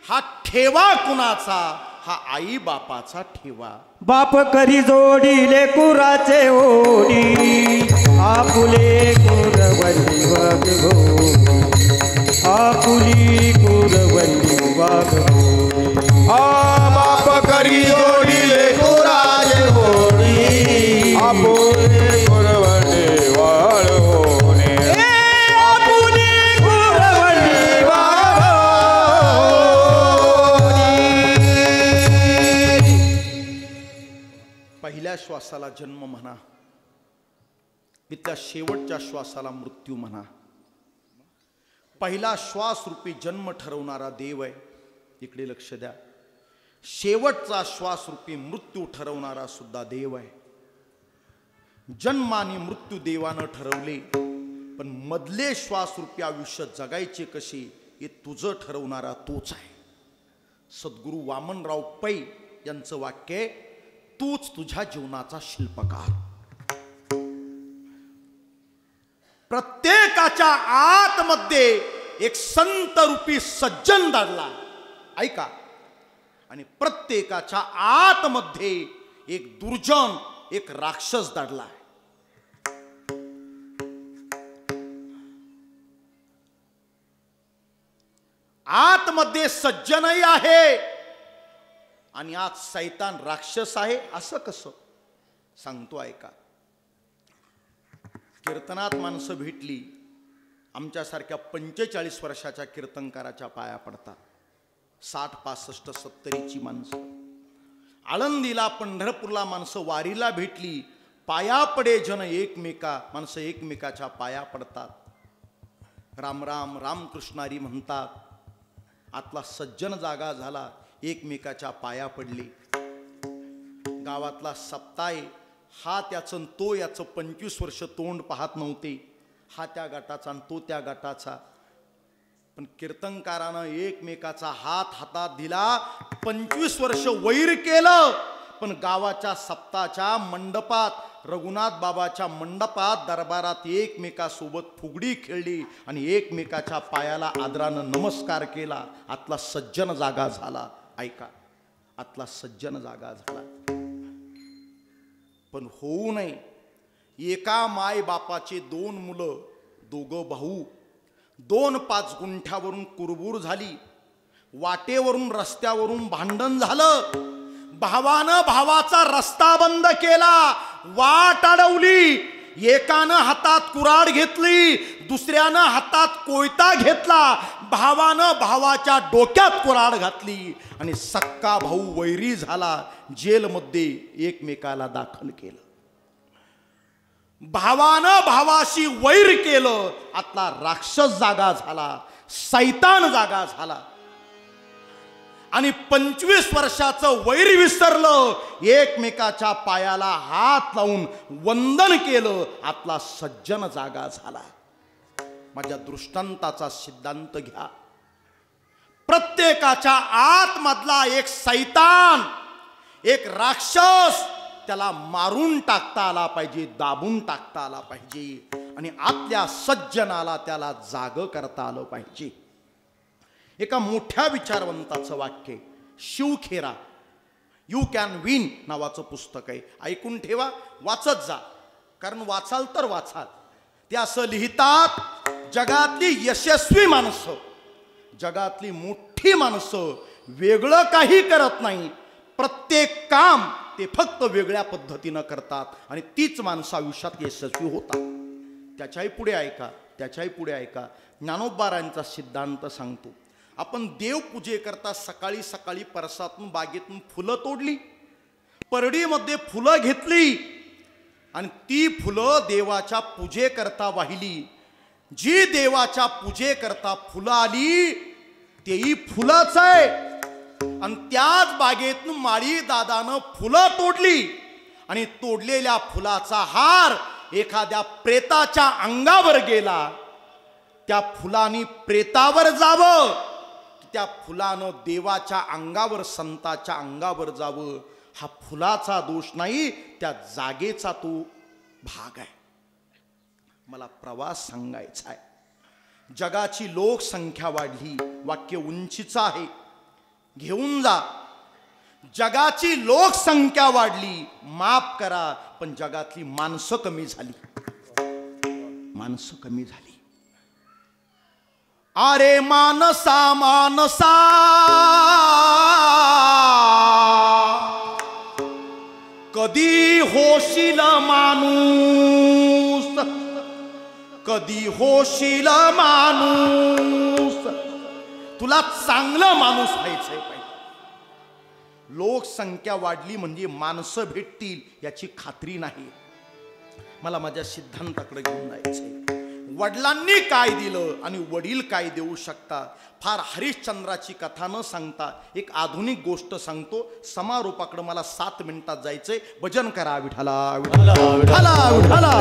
हा ठेवा कुणाचा? हा आई बापाचा ठेवा. बाप करी जोडी लेकुराचे ओढी, आपुले कुरवंडी वाघ हो, आपुली कुरवंडी वाघ हो. बाप करी जोडी लेकुराचे ओढी, आपुले कुरवंडी वाघ होणे. आपुली कुरवंडी वाघ पहिल्या श्वासाला जन्म म्हणा, मी त्या शेवटच्या श्वासाला मृत्यू म्हणा. पहिला श्वास रूपी जन्म ठरवणारा देव आहे, इकडे लक्ष द्या. शेवटचा श्वास रूपी मृत्यू ठरवणारा सुद्धा देव आहे. जन्म आणि मृत्यू देवानं ठरवले, पण मधले श्वास रूपी आयुष्य जगायचे कसे हे तुझं ठरवणारा तोच आहे. सद्गुरू वामनराव पै यांचं वाक्य आहे, तूच तुझ्या जीवनाचा शिल्पकार. प्रत्येकाच्या आतमध्ये एक संत रूपी सज्जन दडला, ऐका. आणि प्रत्येकाच्या आतमध्ये एक दुर्जन, एक राक्षस दडला. आतमध्ये सज्जनही आहे आणि आज सैतान राक्षस आहे. असं कसं? सांगतो ऐका. कीर्तनात माणसं भेटली, आमच्यासारख्या 45 वर्षाच्या कीर्तनकाराच्या पाया पडतात. 60, 65, 70ची माणसं. आळंदीला, पंढरपूरला माणसं वारीला भेटली, पाया पडे जन एकमेका. माणसं एकमेकाच्या पाया पडतात, राम राम रामकृष्णारी म्हणतात. आतला सज्जन जागा झाला, एकमेकाच्या पाया पडले. गावातला सप्ताह हा त्याचं तो याचं 25 वर्ष तोंड पाहत नव्हते. हा त्या गटाचा आणि तो त्या गटाचा. पण कीर्तनकारानं एकमेकाचा हात हातात दिला. 25 वर्ष वैर केलं, पण गावाच्या सप्ताच्या मंडपात, रघुनाथ बाबाच्या मंडपात, दरबारात एकमेकासोबत फुगडी खेळली आणि एकमेकाच्या पायाला आदरानं नमस्कार केला. आतला सज्जन जागा झाला. ऐका, आतला सज्जन जागा झाला. पण होऊ नये. एका माय बापाचे 2 मुलं, 2 भाऊ, 2-5 गुंठ्यावरून कुरबूर झाली. वाटेवरून रस्त्यावरून भांडण झालं. भावानं भावाचा रस्ता बंद केला, वाट अडवली. एकानं हातात कुऱ्हाड घेतली, दुसऱ्यानं हातात कोयता घेतला. भावानं भावाच्या डोक्यात कुऱ्हाड घातली आणि सक्का भाऊ वैरी झाला. जेलमध्ये एकमेकाला दाखल केलं. भावानं भावाशी वैर केलं. आतला राक्षस जागा झाला, सैतान जागा झाला. आणि 25 वर्षाचं वैर विसरलं. एकमेकाच्या पायाला हात लावून वंदन केलं. आतला सज्जन जागा झाला. माझ्या दृष्टांताचा सिद्धांत घ्या. प्रत्येकाच्या आतमधला एक सैतान, एक राक्षस, त्याला मारून टाकता आला पाहिजे, दाबून टाकता आला पाहिजे. आणि आतल्या सज्जनाला त्याला जाग करता आलं पाहिजे. एका मोठ्या विचारवंताचं वाक्य, शिवखेरा, यू कॅन विन नावाचं पुस्तक आहे. ऐकून ठेवा, वाचत जा, कारण वाचाल तर वाचाल. ते असं लिहितात, जगातली यशस्वी माणसं जगातली मोठी माणसं वेगळं काही करत नाही, प्रत्येक काम ते फक्त वेगळ्या पद्धतीनं करतात आणि तीच माणसं आयुष्यात यशस्वी होतात. त्याच्याही पुढे ऐका ज्ञानोबारांचा सिद्धांत सांगतो. आपण देवपूजेकरता सकाळी सकाळी परसातून बागेतून फुलं तोडली, परडीमध्ये फुलं घेतली आणि ती फुलं देवाच्या पूजेकरता वाहिली. जी देवाच्या पूजेकरता फुलं आली तेही फुलंच आहे. आणि त्याच बागेतून माळी दादानं फुलं तोडली आणि तोडलेल्या फुलाचा हार एखाद्या प्रेताच्या अंगावर गेला. त्या फुलानी प्रेतावर जावं, त्या फुलानं देवाच्या अंगावर, संताच्या अंगावर जावं, हा फुलाचा दोष नाही, त्या जागेचा तो भाग आहे. मला प्रवास सांगायचा आहे. जगाची लोकसंख्या वाढली, वाक्य उंचीचं आहे, घेऊन जा. जगाची लोकसंख्या वाढली, माफ करा, पण जगातली माणसं कमी झाली. अरे मानसा मानसा कधी होशील माणूस, कधी होशील माणूस. तुला चांगला माणूस व्हायचंय पाहिजे. लोकसंख्या वाढली म्हणजे माणसं भेटतील याची खात्री नाही. मला माझ्या सिद्धांताकडे घेऊन जायचंय. वडिलांनी काय दिलं आणि वडील काय देऊ शकतात. फार हरिश्चंद्राची कथा न सांगता एक आधुनिक गोष्ट सांगतो. समारोपाकडे मला 7 मिनिटात जायचंय. भजन करा विठाला विठाला विठाला विठाला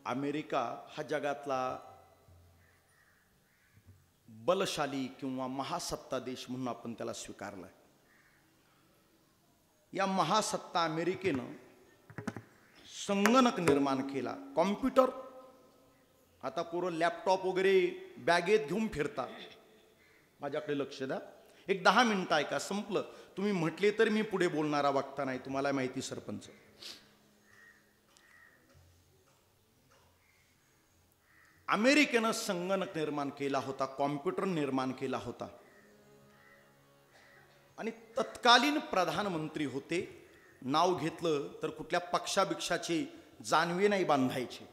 अमेरिका हा जगातला बलशाली किंवा महासत्ता देश म्हणून आपण त्याला स्वीकारलाय. या महासत्ता अमेरिकेनं संगणक निर्माण केला, कॉम्प्युटर. आता पोरं लॅपटॉप वगैरे बॅगेत घेऊन फिरतात. माझ्याकडे लक्ष द्या. एक 10 मिनिटं ऐका, संपलं. तुम्ही म्हटले तर मी पुढे बोलणारा वक्ता नाही, तुम्हाला माहिती सरपंच. अमेरिकेनं संगणक निर्माण केला होता, कॉम्प्युटर निर्माण केला होता आणि तत्कालीन प्रधानमंत्री होते. नाव घेतलं तर कुठल्या पक्षाभिक्षाचे जानवे नाही बांधायचे.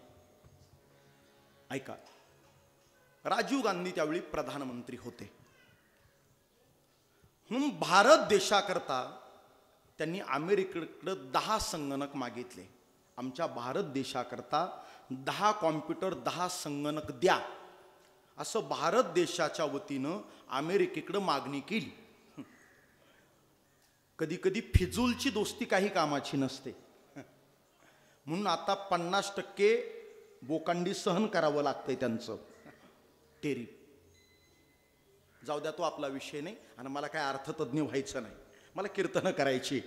ऐका, राजीव गांधी त्यावेळी प्रधानमंत्री होते. म्हणून भारत देशाकरता त्यांनी अमेरिकेकडे 10 संगणक मागितले. आमच्या भारत देशाकरता 10 कॉम्प्युटर, 10 संगणक द्या, असं भारत देशाच्या वतीनं अमेरिकेकडे मागणी केली. कधी कधी फिजूलची दोस्ती काही कामाची नसते. म्हणून आता 50% बोकांडी सहन करावं लागतंय त्यांचं टेरी. जाऊ द्या, तो आपला विषय नाही आणि मला काय अर्थतज्ञ व्हायचं नाही, मला कीर्तनं करायची.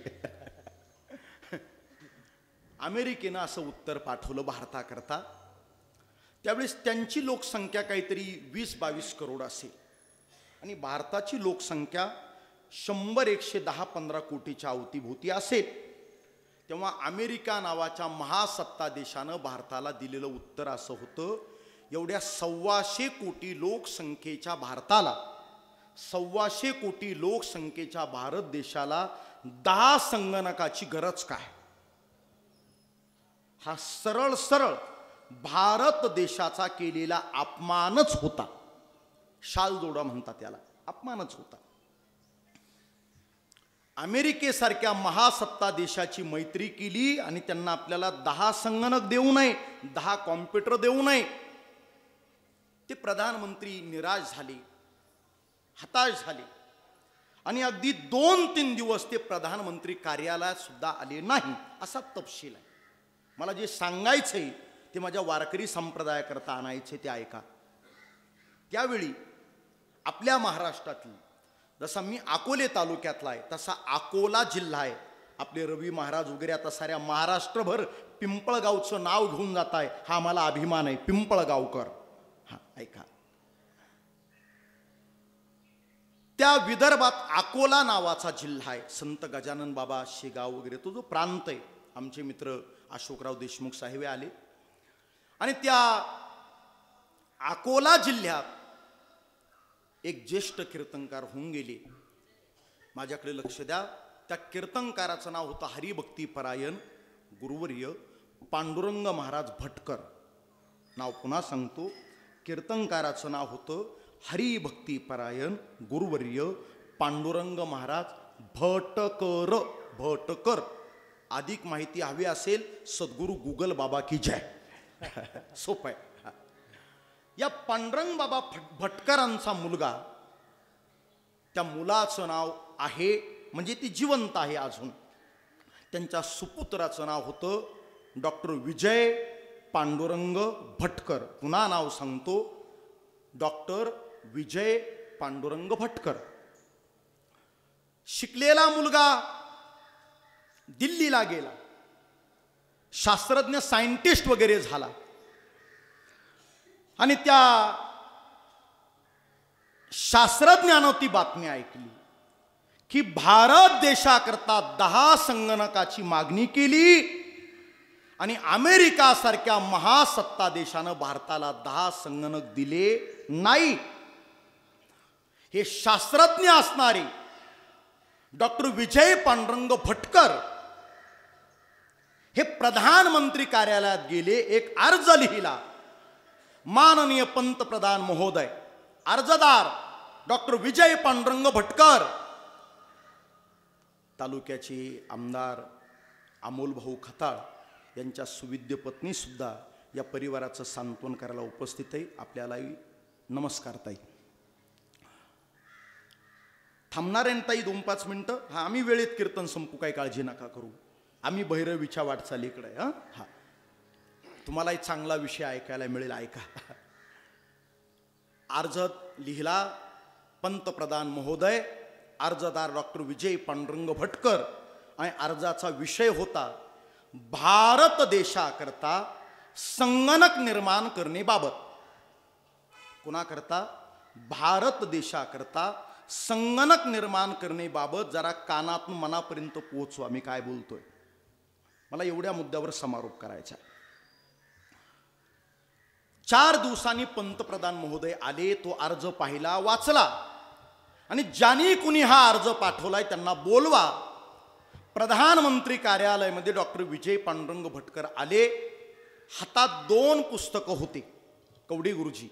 अमेरिकेनं असं उत्तर पाठवलं भारताकरता. त्यावेळेस त्यांची लोकसंख्या काहीतरी 20-22 करोड असेल आणि भारताची लोकसंख्या 100, 110, 15 कोटीच्या अवतीभोवती असेल. तेव्हा अमेरिका नावाच्या महासत्ता देशानं भारताला दिलेलं उत्तर असं होतं, एवढ्या 125 कोटी लोकसंख्येच्या भारताला, 125 कोटी लोकसंख्येच्या भारत देशाला 10 संगणकाची गरज काय. हा सरळ सरळ भारत देशाचा केलेला अपमानच होता. शालजोडा म्हणतात त्याला, अपमानच होता. अमेरिकेसारख्या महासत्ता देशाची मैत्री केली आणि त्यांना आपल्याला 10 संगणक देऊ नये, 10 कॉम्प्युटर देऊ नये. ते प्रधानमंत्री निराश झाले, हताश झाले आणि अगदी 2-3 दिवस ते प्रधानमंत्री कार्यालयात सुद्धा आले नाही, असा तपशील आहे. मला जे सांगायचंय ते माझ्या वारकरी संप्रदायाकरता आणायचे ते ऐका. त्यावेळी आपल्या महाराष्ट्रातील, जसा मी अकोले तालुक्यातला आहे तसा अकोला जिल्हा आहे आपले रवी महाराज वगैरे आता साऱ्या महाराष्ट्रभर पिंपळगावचं नाव घेऊन जात आहे, हा मला अभिमान आहे, पिंपळगावकर. हा ऐका, त्या विदर्भात अकोला नावाचा जिल्हा आहे, संत गजानन बाबा शेगाव वगैरे तो जो प्रांत आहे, आमचे मित्र अशोकराव देशमुख साहेब आले आणि त्या अकोला जिल्ह्यात एक ज्येष्ठ कीर्तनकार होऊन गेले. माझ्याकडे लक्ष द्या. त्या कीर्तनकाराचं नाव होतं हरिभक्ती परायण गुरुवर्य पांडुरंग महाराज भटकर. नाव पुन्हा सांगतो, कीर्तनकाराचं नाव होतं हरिभक्ती परायण गुरुवर्य पांडुरंग महाराज भटकर. भटकर. अधिक माहिती हवी असेल सद्गुरू गुगल बाबा की जय. सोपं आहे. या पांडुरंग बाबा भटकरांचा मुलगा, त्या मुलाचं नाव आहे म्हणजे ती जिवंत आहे अजून, त्यांच्या सुपुत्राचं नाव होतं डॉक्टर विजय पांडुरंग भटकर. पुन्हा नाव सांगतो, डॉक्टर विजय पांडुरंग भटकर. शिकलेला मुलगा दिल्लीला गेला, शास्त्रज्ञ सायंटिस्ट वगैरे झाला आणि त्या शास्त्रज्ञानं ती बातमी ऐकली की भारत देशाकरता 10 संगणकाची मागणी केली आणि अमेरिका सारख्या महासत्ता देशानं भारताला 10 संगणक दिले नाही. हे शास्त्रज्ञ असणारे डॉक्टर विजय पांडुरंग भटकर हे प्रधानमंत्री कार्यालयात गेले, एक अर्ज लिहिला. माननीय पंतप्रधान महोदय, अर्जदार डॉक्टर विजय पांडुरंग भटकर. तालुक्याचे आमदार अमोल भाऊ खताळ यांच्या सुविद्य पत्नी सुद्धा या परिवाराचं सांत्वन करायला उपस्थित आहे. आपल्यालाही नमस्कार ताई. थांबणार आहे ताई 2-5 मिनिटं. हा, आम्ही वेळेत कीर्तन संपू, काही काळजी नका करू. आम्ही भैरवीच्या वाटचालीकडे आहे. हा, तुम्हालाही चांगला विषय ऐकायला मिळेल, ऐका. अर्ज लिहिला, पंतप्रधान महोदय, अर्जदार डॉक्टर विजय पांडुरंग भटकर, आणि अर्जाचा विषय होता भारत देशाकरता संगणक निर्माण करण्याबाबत. कुणाकरता? भारत देशाकरता संगणक निर्माण करण्याबाबत. जरा कानातून मनापर्यंत पोहोचवा मी काय बोलतोय. मला एवढ्या मुद्द्यावर समारोप करायचा. 4 दिवसांनी पंतप्रधान महोदय आले, तो अर्ज पाहिला, वाचला आणि ज्यांनी कुणी हा अर्ज पाठवलाय त्यांना बोलवा. प्रधानमंत्री कार्यालयामध्ये डॉक्टर विजय पांडुरंग भटकर आले. हातात 2 पुस्तकं होते. कवडी गुरुजी.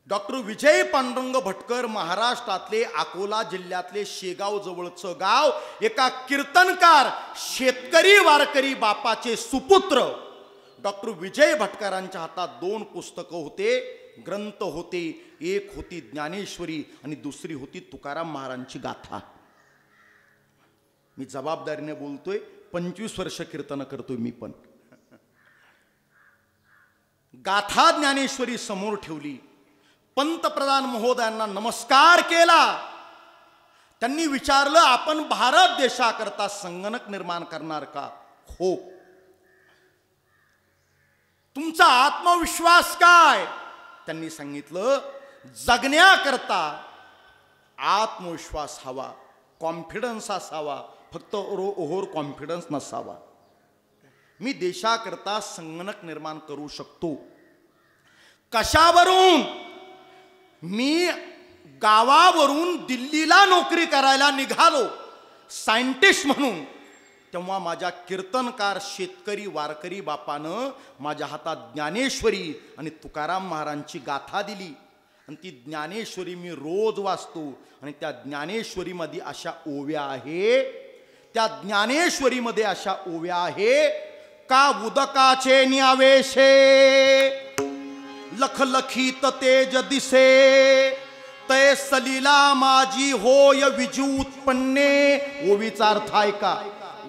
डॉक्टर विजय पांडुरंग भटकर महाराष्ट्रातले अकोला जिल्ह्यातले शेगाव जवळचं गाव, एका कीर्तनकार शेतकरी वारकरी बापाचे सुपुत्र डॉक्टर विजय भटकरांच्या हातात 2 पुस्तकं होते, ग्रंथ होते. एक होती ज्ञानेश्वरी आणि दुसरी होती तुकाराम महाराजांची गाथा. मी जबाबदारीने बोलतोय, 25 वर्ष कीर्तन करतोय मी पण. गाथा ज्ञानेश्वरी समोर ठेवली. पंतप्रधान महोदयांना नमस्कार केला. त्यांनी विचारलं, आपण भारत देशाकरता संगणक निर्माण करणार का? हो. तुमचा आत्मविश्वास काय? त्यांनी सांगितलं, जगण्याकरता आत्मविश्वास हवा, कॉन्फिडन्स असावा, फक्त ओव्हर कॉन्फिडन्स नसावा. मी देशाकरता संगणक निर्माण करू शकतो. कशावरून? मी गावावरून दिल्लीला नोकरी करायला निघालो सायंटिस्ट म्हणून. तेव्हा माझ्या कीर्तनकार शेतकरी वारकरी बापानं माझ्या हातात ज्ञानेश्वरी आणि तुकाराम महाराजांची गाथा दिली आणि ती ज्ञानेश्वरी मी रोज वाचतो. आणि त्या ज्ञानेश्वरीमध्ये अशा ओव्या आहे, त्या ज्ञानेश्वरीमध्ये अशा ओव्या आहे का उदकाचे न्यावेशे लखलखीत तेज दिसे तय सलीला माझी होय विजू उत्पन्ने. ओवीचा अर्थ आहे का?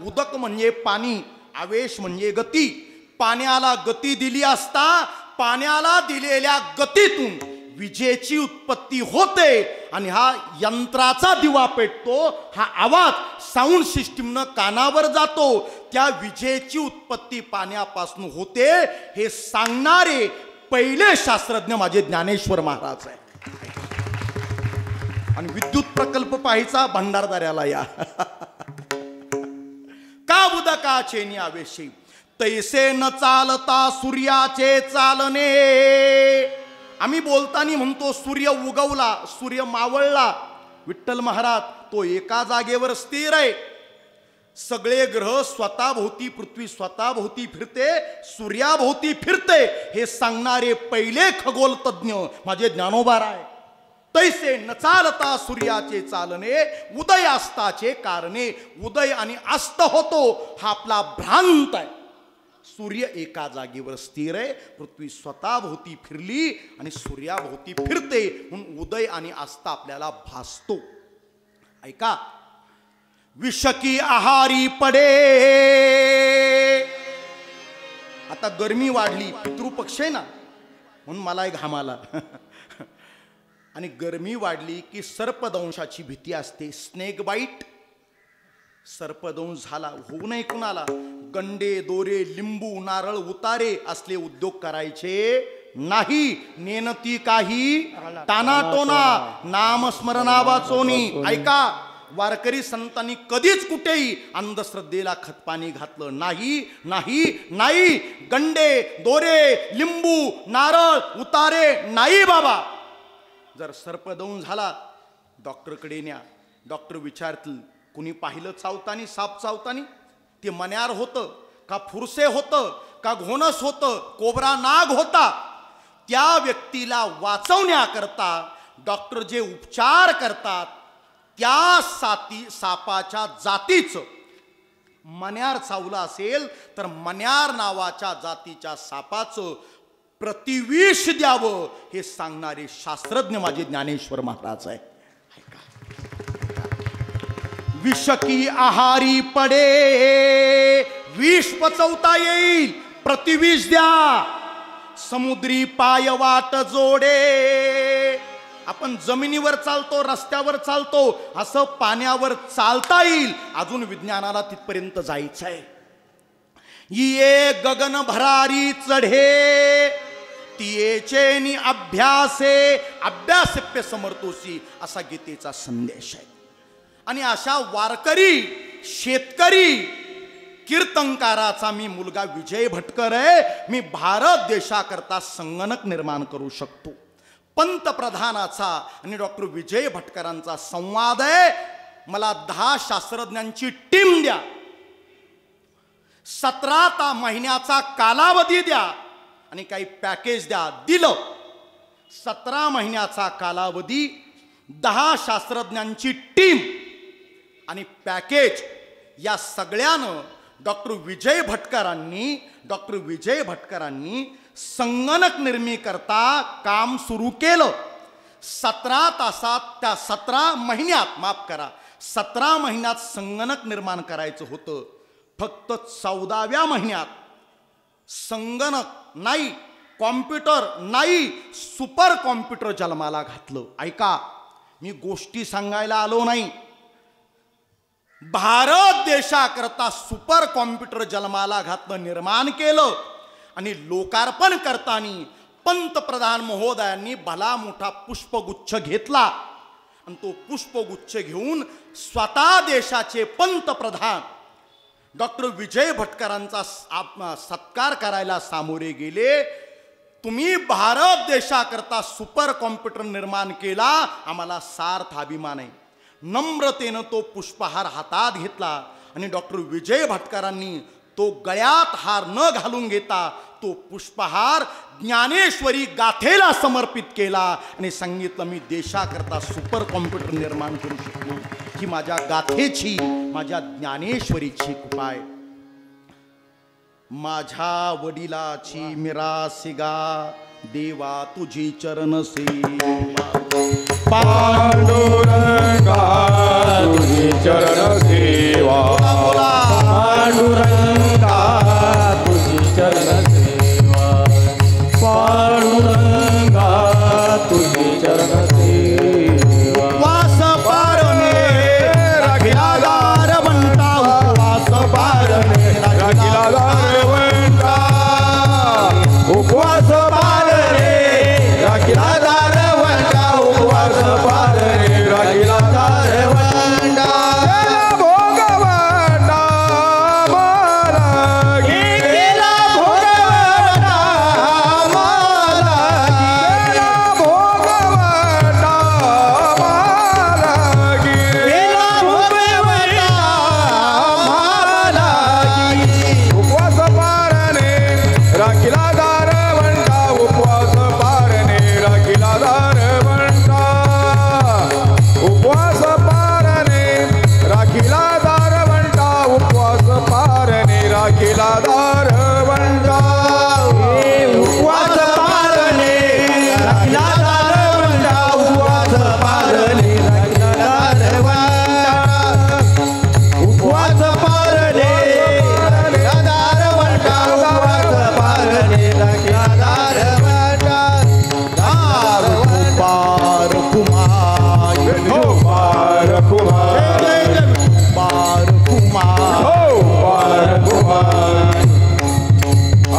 उदक म्हणजे पाणी, आवेश म्हणजे गती. पाण्याला गती दिली असता पाण्याला दिलेल्या गतीतून विजेची उत्पत्ती होते आणि हा यंत्राचा दिवा पेटतो, हा आवाज साऊंड सिस्टीमनं कानावर जातो, त्या विजेची उत्पत्ती पाण्यापासून होते हे सांगणारे पहिले शास्त्रज्ञ माझे ज्ञानेश्वर महाराज आहे. आणि विद्युत प्रकल्प पाहायचा भंडारदाऱ्याला या. का उदकाचे न्यावेशी तैसे न चालता सूर्याचे चालणे. आम्ही बोलताना म्हणतो सूर्य उगवला, सूर्य मावळला. विठ्ठल महाराज तो एका जागेवर स्थिर आहे. सगळे ग्रह स्वतःभोवती, पृथ्वी स्वतःभोवती फिरते, सूर्याभोवती फिरते हे सांगणारे पहिले खगोल तज्ञ माझे ज्ञानोबा आहे. तैसे न चालता सूर्याचे चालणे उदयास्ताचे कारणे. उदय आणि अस्त होतो हा आपला भ्रांत आहे. सूर्य एका जागेवर स्थिर आहे, पृथ्वी स्वतःभोवती फिरली आणि सूर्याभोवती फिरते म्हणून उदय आणि अस्त आपल्याला भासतो. ऐका, विषकी आहारी पडे. आता गरमी वाढली, पितृपक्ष आहे ना म्हणून मला एक घाम आला. आणि गरमी वाढली की सर्पदंशाची भीती असते. स्नेक बाईट, सर्पदंश झाला होऊ नये कुणाला. गंडे, दोरे, लिंबू, नारळ, उतारे असले उद्योग करायचे नाही. नेनती काही तानाटोना नामस्मरणा वाचोनी. ऐका, वारकरी संतांनी कधीच कुठेही अंधश्रद्धेला खतपाणी घातलं नाही. नाही नाही. गंडे, दोरे, लिंबू, नारळ, उतारे नाही बाबा. जर सर्पदंश झाला डॉक्टरकडे न्या. डॉक्टर विचारतील कुणी पाहिलं चावतानी, साप चावतानी? ते मण्यार होतं का फुरसे होतं का घोणस होतं, कोबरा नाग होता? त्या व्यक्तीला वाचवण्याकरता डॉक्टर जे उपचार करतात त्या सापाच्या जातीचं, मण्यार चावला असेल तर मण्यार नावाच्या जातीच्या सापाचं प्रतिविष द्यावं हे सांगणारे शास्त्रज्ञ माझे ज्ञानेश्वर महाराज आहे. विषकी आहारी पडे, विष पचवता येईल, प्रतिविष द्या. समुद्री पाय वाट जोडे. आपण जमिनीवर चालतो, रस्त्यावर चालतो, असं पाण्यावर चालता येईल. अजून विज्ञानाला तिथपर्यंत जायचंय. ये गगन भरारी चढे तियेचे नि अभ्यासे अभ्यासप्य समर्थोसी असा गीतेचा संदेश आहे. आणि अशा वारकरी शेतकरी कीर्तनकाराचा मी मुलगा विजय भटकर आहे. मी भारत देशाकरता संगणक निर्माण करू शकतो. पंतप्रधानाचा आणि डॉक्टर विजय भटकरांचा संवाद आहे. मला 10 शास्त्रज्ञांची टीम द्या, 17 महिन्याचा कालावधी द्या आणि काही पॅकेज द्या. दिलं. 17 महिन्याचा कालावधी, 10 शास्त्रज्ञांची टीम आणि पॅकेज. या सगळ्यानं डॉक्टर विजय भटकरांनी संगणक निर्मिती करता काम सुरू केलं. 17 तासात, त्या 17 महिन्यात, माफ करा, 17 महिन्यात संगणक निर्माण करायचं होतं. फक्त 14व्या महिन्यात संगणक नाही, कॉम्प्युटर नाही, सुपर कॉम्प्युटर जन्माला घातलं. ऐका, मी गोष्टी सांगायला आलो नाही. भारत देशाकरता सुपर कॉम्प्युटर जन्माला घातलं, निर्माण केलं. आणि लोकार्पण करताना पंतप्रधान महोदयांनी भला मोठा पुष्पगुच्छ घेतला आणि तो पुष्पगुच्छ घेऊन स्वतः देशाचे पंतप्रधान डॉक्टर विजय भटकरांचा सत्कार करायला सामोरे गेले. तुम्ही भारत देशाकरता सुपर कॉम्प्युटर निर्माण केला, आम्हाला सार्थ अभिमान आहे. नम्रतेनं तो पुष्पहार हातात घेतला आणि डॉक्टर विजय भटकरांनी तो गळ्यात हार न घालून घेता तो पुष्पहार ज्ञानेश्वरी गाथेला समर्पित केला आणि सांगितलं, मी देशाकरता सुपर कॉम्प्युटर निर्माण करू शकलो. ही माझ्या गाथेची, माझ्या ज्ञानेश्वरीची कृपा आहे. माझ्या वडिलाची मिरासिगा देवा तुझी चरण सेवा. पांडुरंगा तुझी चरण सेवा. पांडुरंगा तुझी चरण सेवा. पांडुरंगा तुझी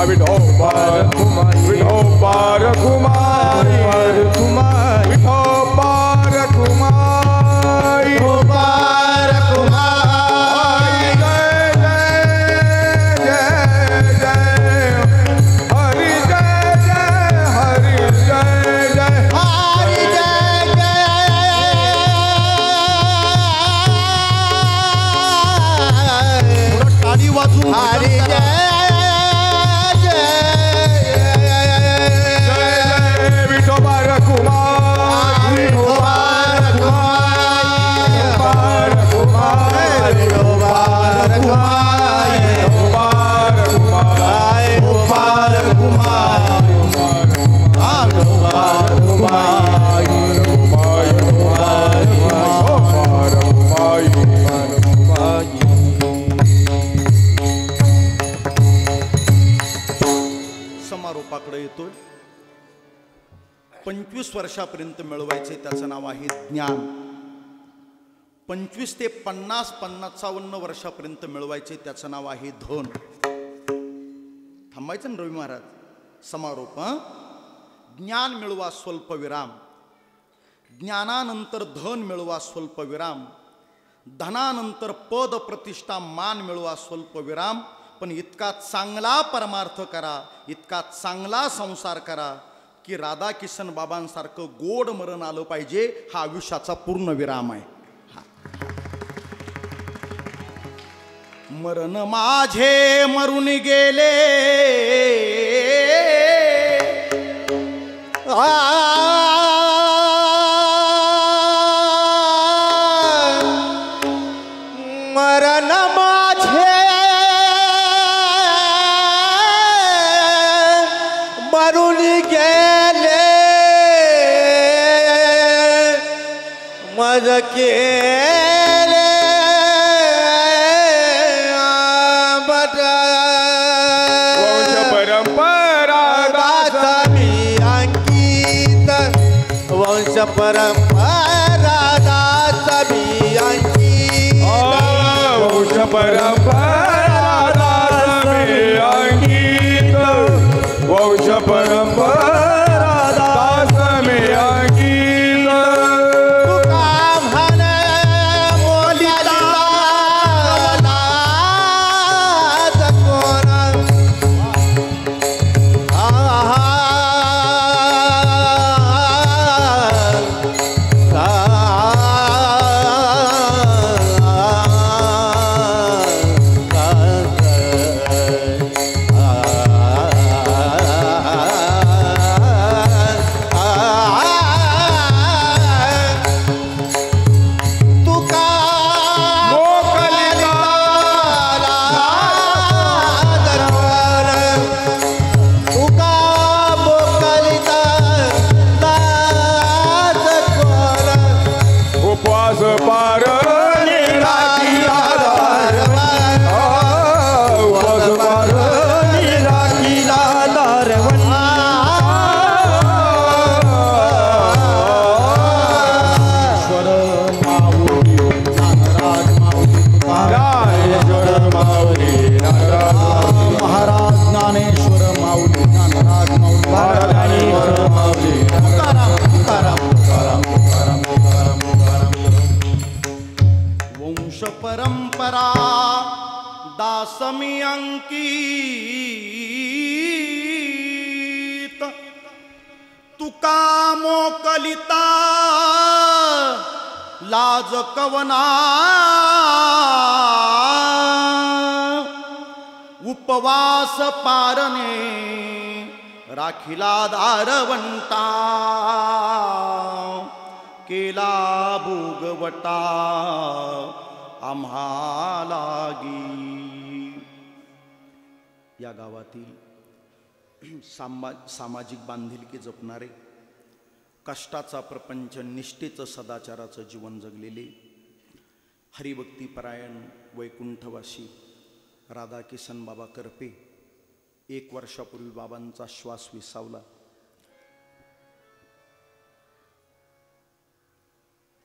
विठोबा रखुमाई विठोबा रखुमाई कुमार विठोबा रखुमाई विठोबा रखुमाई जय जय जय हरि जय जय हरि जय जय हरि जय जय टाळी वाजून हरि जय विठोबा रखुमाई विठोबा रखुमाई विठोबा रखुमाई विठोबा रखुमाई विठोबा रखुमाई विठोबा रखुमाई समारोपाकडे येतोय. 25 वर्षापर्यंत मिळवायचे त्याचं नाव आहे ज्ञान. 25 ते 50-55 वर्षापर्यंत मिळवायचे त्याचं नाव आहे धन. थांबायचं ना रवी महाराज. समारोप ज्ञान मिळवा स्वल्प विराम, ज्ञानानंतर धन मिळवा स्वल्प विराम, धनानंतर पद प्रतिष्ठा मान मिळवा स्वल्प विराम, पण इतका चांगला परमार्थ करा, इतका चांगला संसार करा की राधा किशन बाबांसारखं गोड मरण आलं पाहिजे. हा आयुष्याचा पूर्ण विराम आहे. मरण माझे मरून गेले मरण माझे मरून गेले मज केले वंश परंपरा दास मी अंकित वंश परंपरा दास मी अंकित वंश परंपरा दास मी अंकित वंश परंपरा दास मी अंकित तुका म्हण मोलिला लाज कोण उपवास पार उपवास पार निराकीला दारवण ईश्वर माऊली ज्ञानराज माऊली ज्ञानेश्वर माऊली महाराज ज्ञानेश्वर माऊली ज्ञानराज माऊली ज्ञानेश्वर माऊली वंश परंपरा दासमी अंकित तुका मोकलिता लाज कवना उपवास पारणे राखिला दारवंता केला भोगवटा आम्हालागी. या गावातील सामाजिक बांधिलकी जपणारे, कष्टाचा प्रपंच, निष्ठेचं सदाचाराचं जीवन जगलेले हरिभक्तीपरायण वैकुंठवासी राधा किसन बाबा करपे 1 वर्षापूर्वी बाबांचा श्वास विसावला.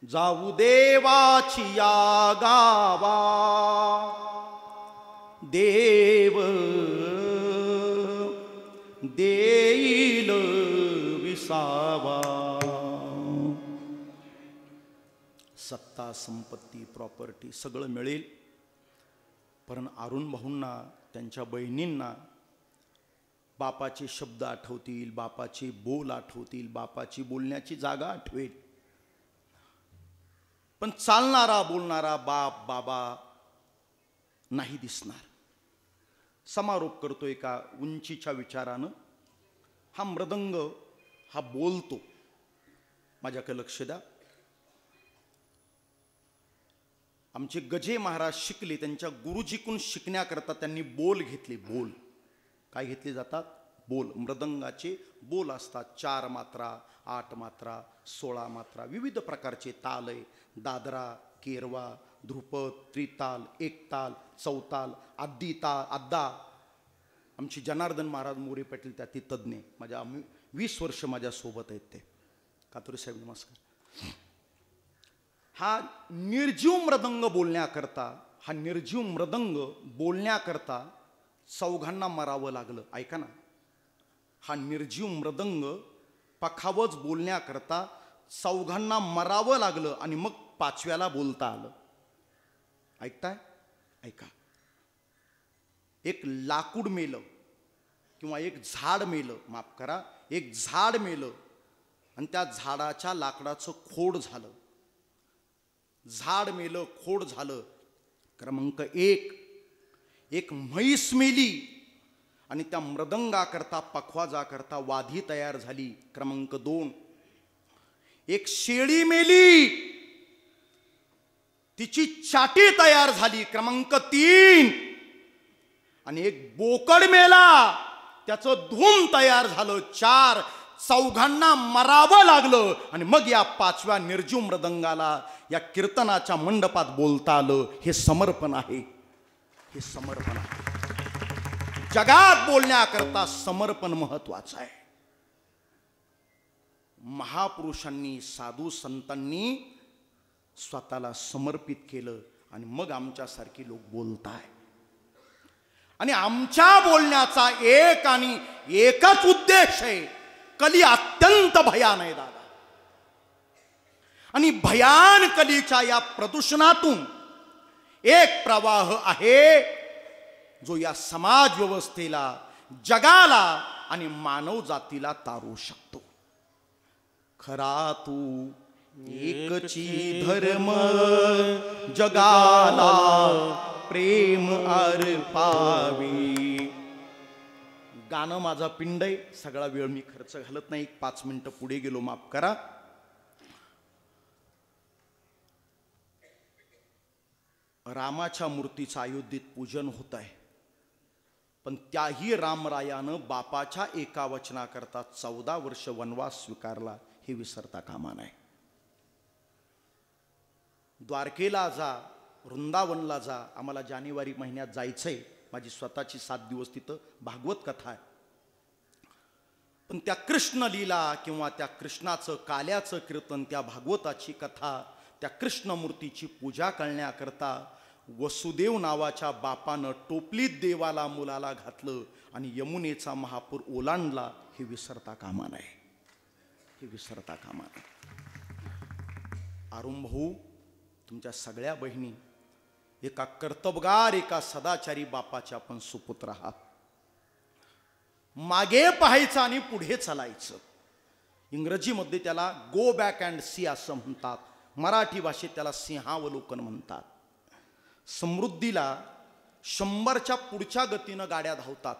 जाऊ देवाची या गावा देव देईल विसावा. सत्ता, संपत्ती, प्रॉपर्टी सगळं मिळेल, पण अरुण भाऊंना, त्यांच्या बहिणींना बापाचे शब्द आठवतील, बापाचे बोल आठवतील, बापाची बोलण्याची जागा आठवेल. पण चालणारा बोलणारा बाप बाबा नाही दिसणार. समारोप करतो एका उंचीच्या विचारानं. हा मृदंग हा बोलतो. माझ्याकडे लक्ष द्या. आमचे गजे महाराज शिकले, त्यांच्या गुरुजीकडून शिकण्याकरता त्यांनी बोल घेतले. बोल काय घेतले जातात? बोल. मृदंगाचे बोल असतात. 4 मात्रा, 8 मात्रा, 16 मात्रा, विविध प्रकारचे ताल आहे. दादरा, केरवा, ध्रुपद, त्रिताल, एकताल, चौताल, आद्दी ताल, आद्दा. आमचे जनार्दन महाराज मोरे पाटील त्या ते तज्ज्ञ. माझ्या 20 वर्ष माझ्यासोबत आहेत ते. कातुरे साहेब नमस्कार. हा निर्जीव मृदंग बोलण्याकरता, हा निर्जीव मृदंग बोलण्याकरता चौघांना मरावं लागलं. ऐका ना, हा निर्जीव मृदंग पखावच बोलण्याकरता चौघांना मरावं लागलं आणि मग 5व्याला बोलता आलं. ऐकताय? ऐका. एक लाकूड मेलं किंवा एक झाड मेलं, माफ करा, एक झाड मेलं आणि त्या झाडाच्या लाकडाचं खोड झालं. झाड मेलं, खोड झालं. क्रमांक 1. एक म्हैस मेली आणि त्या मृदंगाकरता, पखवाजाकरता वाधी तयार झाली. क्रमांक 2. एक शेळी मेली, तिची चाटी तयार झाली. क्रमांक 3. आणि एक बोकड मेला, त्याचं धूम तयार झालं. 4. चौघांना मरावं लागलं आणि मग या 5व्या निर्जीव मृदंगाला या कीर्तनाच्या मंडपात बोलता आलं. हे समर्पण आहे. हे समर्पण आहे. जगात बोलण्याकरता समर्पण महत्वाचं आहे. महापुरुषांनी, साधू संतांनी स्वतःला समर्पित केलं आणि मग आमच्यासारखी लोक बोलताय. आणि आमच्या बोलण्याचा एक आणि एकच उद्देश आहे. कली अत्यंत भयान आहे दादा. आणि भयान कलीच्या या प्रदूषणातून एक प्रवाह आहे जो या समाज व्यवस्थेला, जगाला आणि मानव जातीला तारू शकतो. खरा तू एकची धर्म, जगाला प्रेम अर्पावी. गाणं माझा पिंड आहे. सगळा वेळ मी खर्च घालत नाही. 5 मिनिटं पुढे गेलो, माफ करा. रामाच्या मूर्तीचं अयोध्येत पूजन होत आहे, पण त्याही रामरायानं बापाच्या एका वचनाकरता 14 वर्ष वनवास स्वीकारला. हे विसरता कामा नये. द्वारकेला जा, वृंदावनला जा. आम्हाला जानेवारी महिन्यात जायचंय. माझी स्वतःची 7 दिवस तिथं भागवत कथा आहे. पण त्या कृष्ण लीला किंवा त्या कृष्णाचं काल्याचं कीर्तन, त्या भागवताची कथा, त्या कृष्णमूर्तीची पूजा करण्याकरता वसुदेव नावाच्या बापानं टोपलीत देवाला मुलाला घातलं आणि यमुनेचा महापूर ओलांडला. हे विसरता कामा नये. हे विसरता कामा नये. अरुण भाऊ, तुमच्या सगळ्या बहिणी एका कर्तबगार, एका सदाचारी बापाच्या आपण सुपुत्र आहात. मागे पाहायचं आणि पुढे चालायचं. इंग्रजीमध्ये त्याला गो बॅक अँड सी असं म्हणतात. मराठी भाषेत त्याला सिंहावलोकन म्हणतात. समृद्धीला 100च्या पुढच्या गतीनं गाड्या धावतात,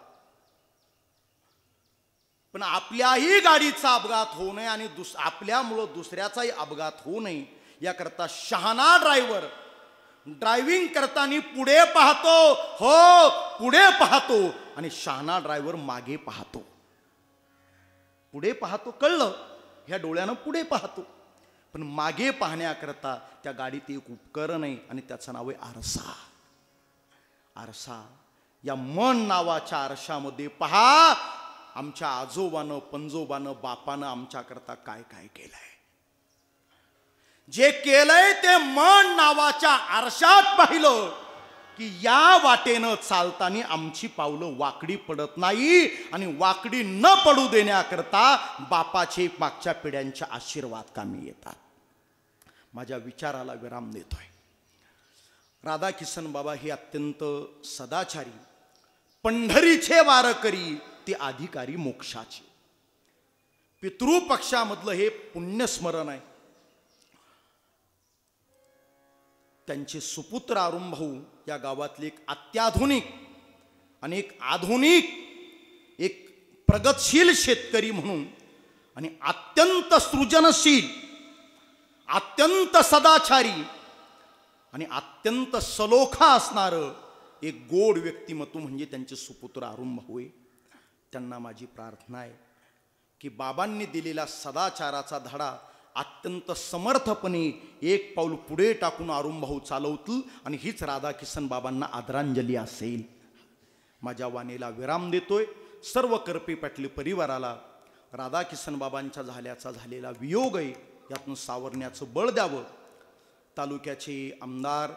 पण आपल्याही गाडीचा अपघात होऊ नये आणि आपल्यामुळं दुसऱ्याचाही अपघात होऊ नये याकरता शहाणा ड्रायव्हर ड्रायव्हिंग करताना पुढे पाहतो. हो, पुढे पाहतो. आणि शहाणा ड्रायव्हर मागे पाहतो. पुढे पाहतो, कळलं, ह्या डोळ्यानं पुढे पाहतो. पण मागे पाहण्याकरता त्या गाडीत एक उपकरण आहे आणि त्याचं नाव आहे आरसा. आरसा. या मन नावाच्या आरशामध्ये पहा, आमच्या आजोबानं, पंजोबानं, बापानं आमच्याकरता काय काय केलंय. जे केलंय ते मन नावाच्या आरशात पाहिलं की या वाटेनं चालताना आमची पावलं वाकडी पडत नाही आणि वाकडी न पडू देण्याकरता बापाचे मागच्या पिढ्यांचे आशीर्वाद कामी येतात. माझ्या विचाराला विराम देतोय. राधाकिसन बाबा हे अत्यंत सदाचारी, पंढरीचे वारकरी, ते अधिकारी मोक्षाचे. पितृपक्षामधलं हे पुण्यस्मरण आहे. त्यांचे सुपुत्र अरुणभाऊ या गावातले एक अत्याधुनिक आणि एक आधुनिक, एक प्रगतशील शेतकरी म्हणून आणि अत्यंत सृजनशील, अत्यंत सदाचारी आणि अत्यंत सलोखा असणारं एक गोड व्यक्तिमत्व म्हणजे त्यांचे सुपुत्र अरुणभाऊ आहे. त्यांना माझी प्रार्थना आहे की बाबांनी दिलेला सदाचाराचा धडा अत्यंत समर्थपणे एक पाऊल पुढे टाकून अरुणभाऊ चालवतील आणि हीच राधाकिसन बाबांना आदरांजली असेल. माझ्या वाणीला विराम देतोय. सर्व करपे पाटील परिवाराला राधाकिसन बाबांच्या झालेला वियोग आहे, यातून सावरण्याचं बळ द्यावं. तालुक्याचे आमदार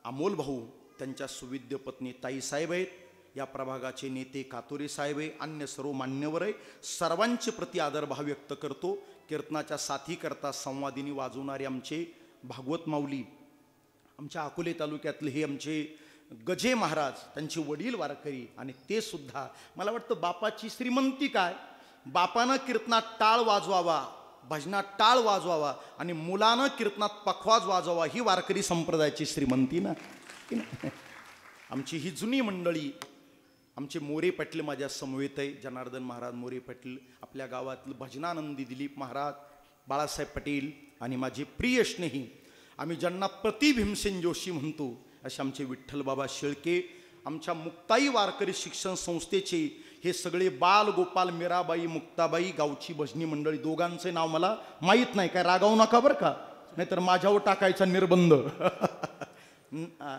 अमोल भाऊ, त्यांच्या सुविद्य पत्नी ताईसाहेब आहेत, या प्रभागाचे नेते कातोरे साहेब आहे, अन्य सर्व मान्यवर आहे, सर्वांचे प्रति आदरभाव व्यक्त करतो. कीर्तनाच्या साथीकरता संवादिनी वाजवणारे आमचे भागवत माऊली, आमच्या अकोले तालुक्यातले हे आमचे गजे महाराज, त्यांचे वडील वारकरी आणि ते सुद्धा मला वाटतं बापाची श्रीमंती काय, बापानं कीर्तनात टाळ वाजवावा, भजनात टाळ वाजवावा आणि मुलानं कीर्तनात पखवाज वाजवावा, ही वारकरी संप्रदायाची श्रीमंती ना. आमची ही जुनी मंडळी, आमचे मोरे पाटील माझ्या समवेत आहे, जनार्दन महाराज मोरे पाटील, आपल्या गावातलं भजनानंदी दिलीप महाराज, बाळासाहेब पाटील आणि माझे प्रिय स्नेही, आम्ही ज्यांना प्रति भीमसेन जोशी म्हणतो असे आमचे विठ्ठल बाबा शेळके, आमच्या मुक्ताई वारकरी शिक्षण संस्थेचे हे सगळे बाल गोपाल मीराबाई मुक्ताबाई गावची भजनी मंडळी, दोघांचे नाव मला माहीत नाही, काय रागावू नका बरं का, नाहीतर माझ्यावर टाकायचा निर्बंध.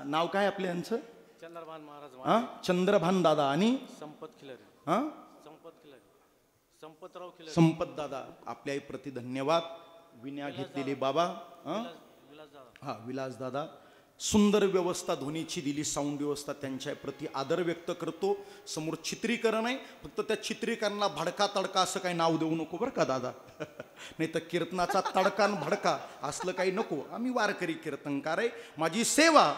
नाव काय आपल्या यांचं? चंद्रभान महाराज, चंद्रभान दादा आणि संपत खिलारी, संपतराव खिलारी, संपत दादा. आपल्या प्रति धन्यवाद. विनया घेतलेले बाबा, हा विलास दादा, सुंदर व्यवस्था ध्वनीची दिली, साऊंड व्यवस्था, त्यांच्या प्रति आदर व्यक्त करतो. समोर चित्रीकरण आहे, फक्त त्या चित्रीकरणाला भडका तडका असं काही नाव देऊ नको बरं का दादा. नाही तर कीर्तनाचा तडका न भडका असलं काही नको. आम्ही वारकरी कीर्तनकार आहे. माझी सेवा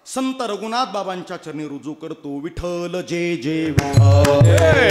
संत रघुनाथ बाबांच्या चरणी रुजू करतो. विठ्ठल जय जय विठ्ठल.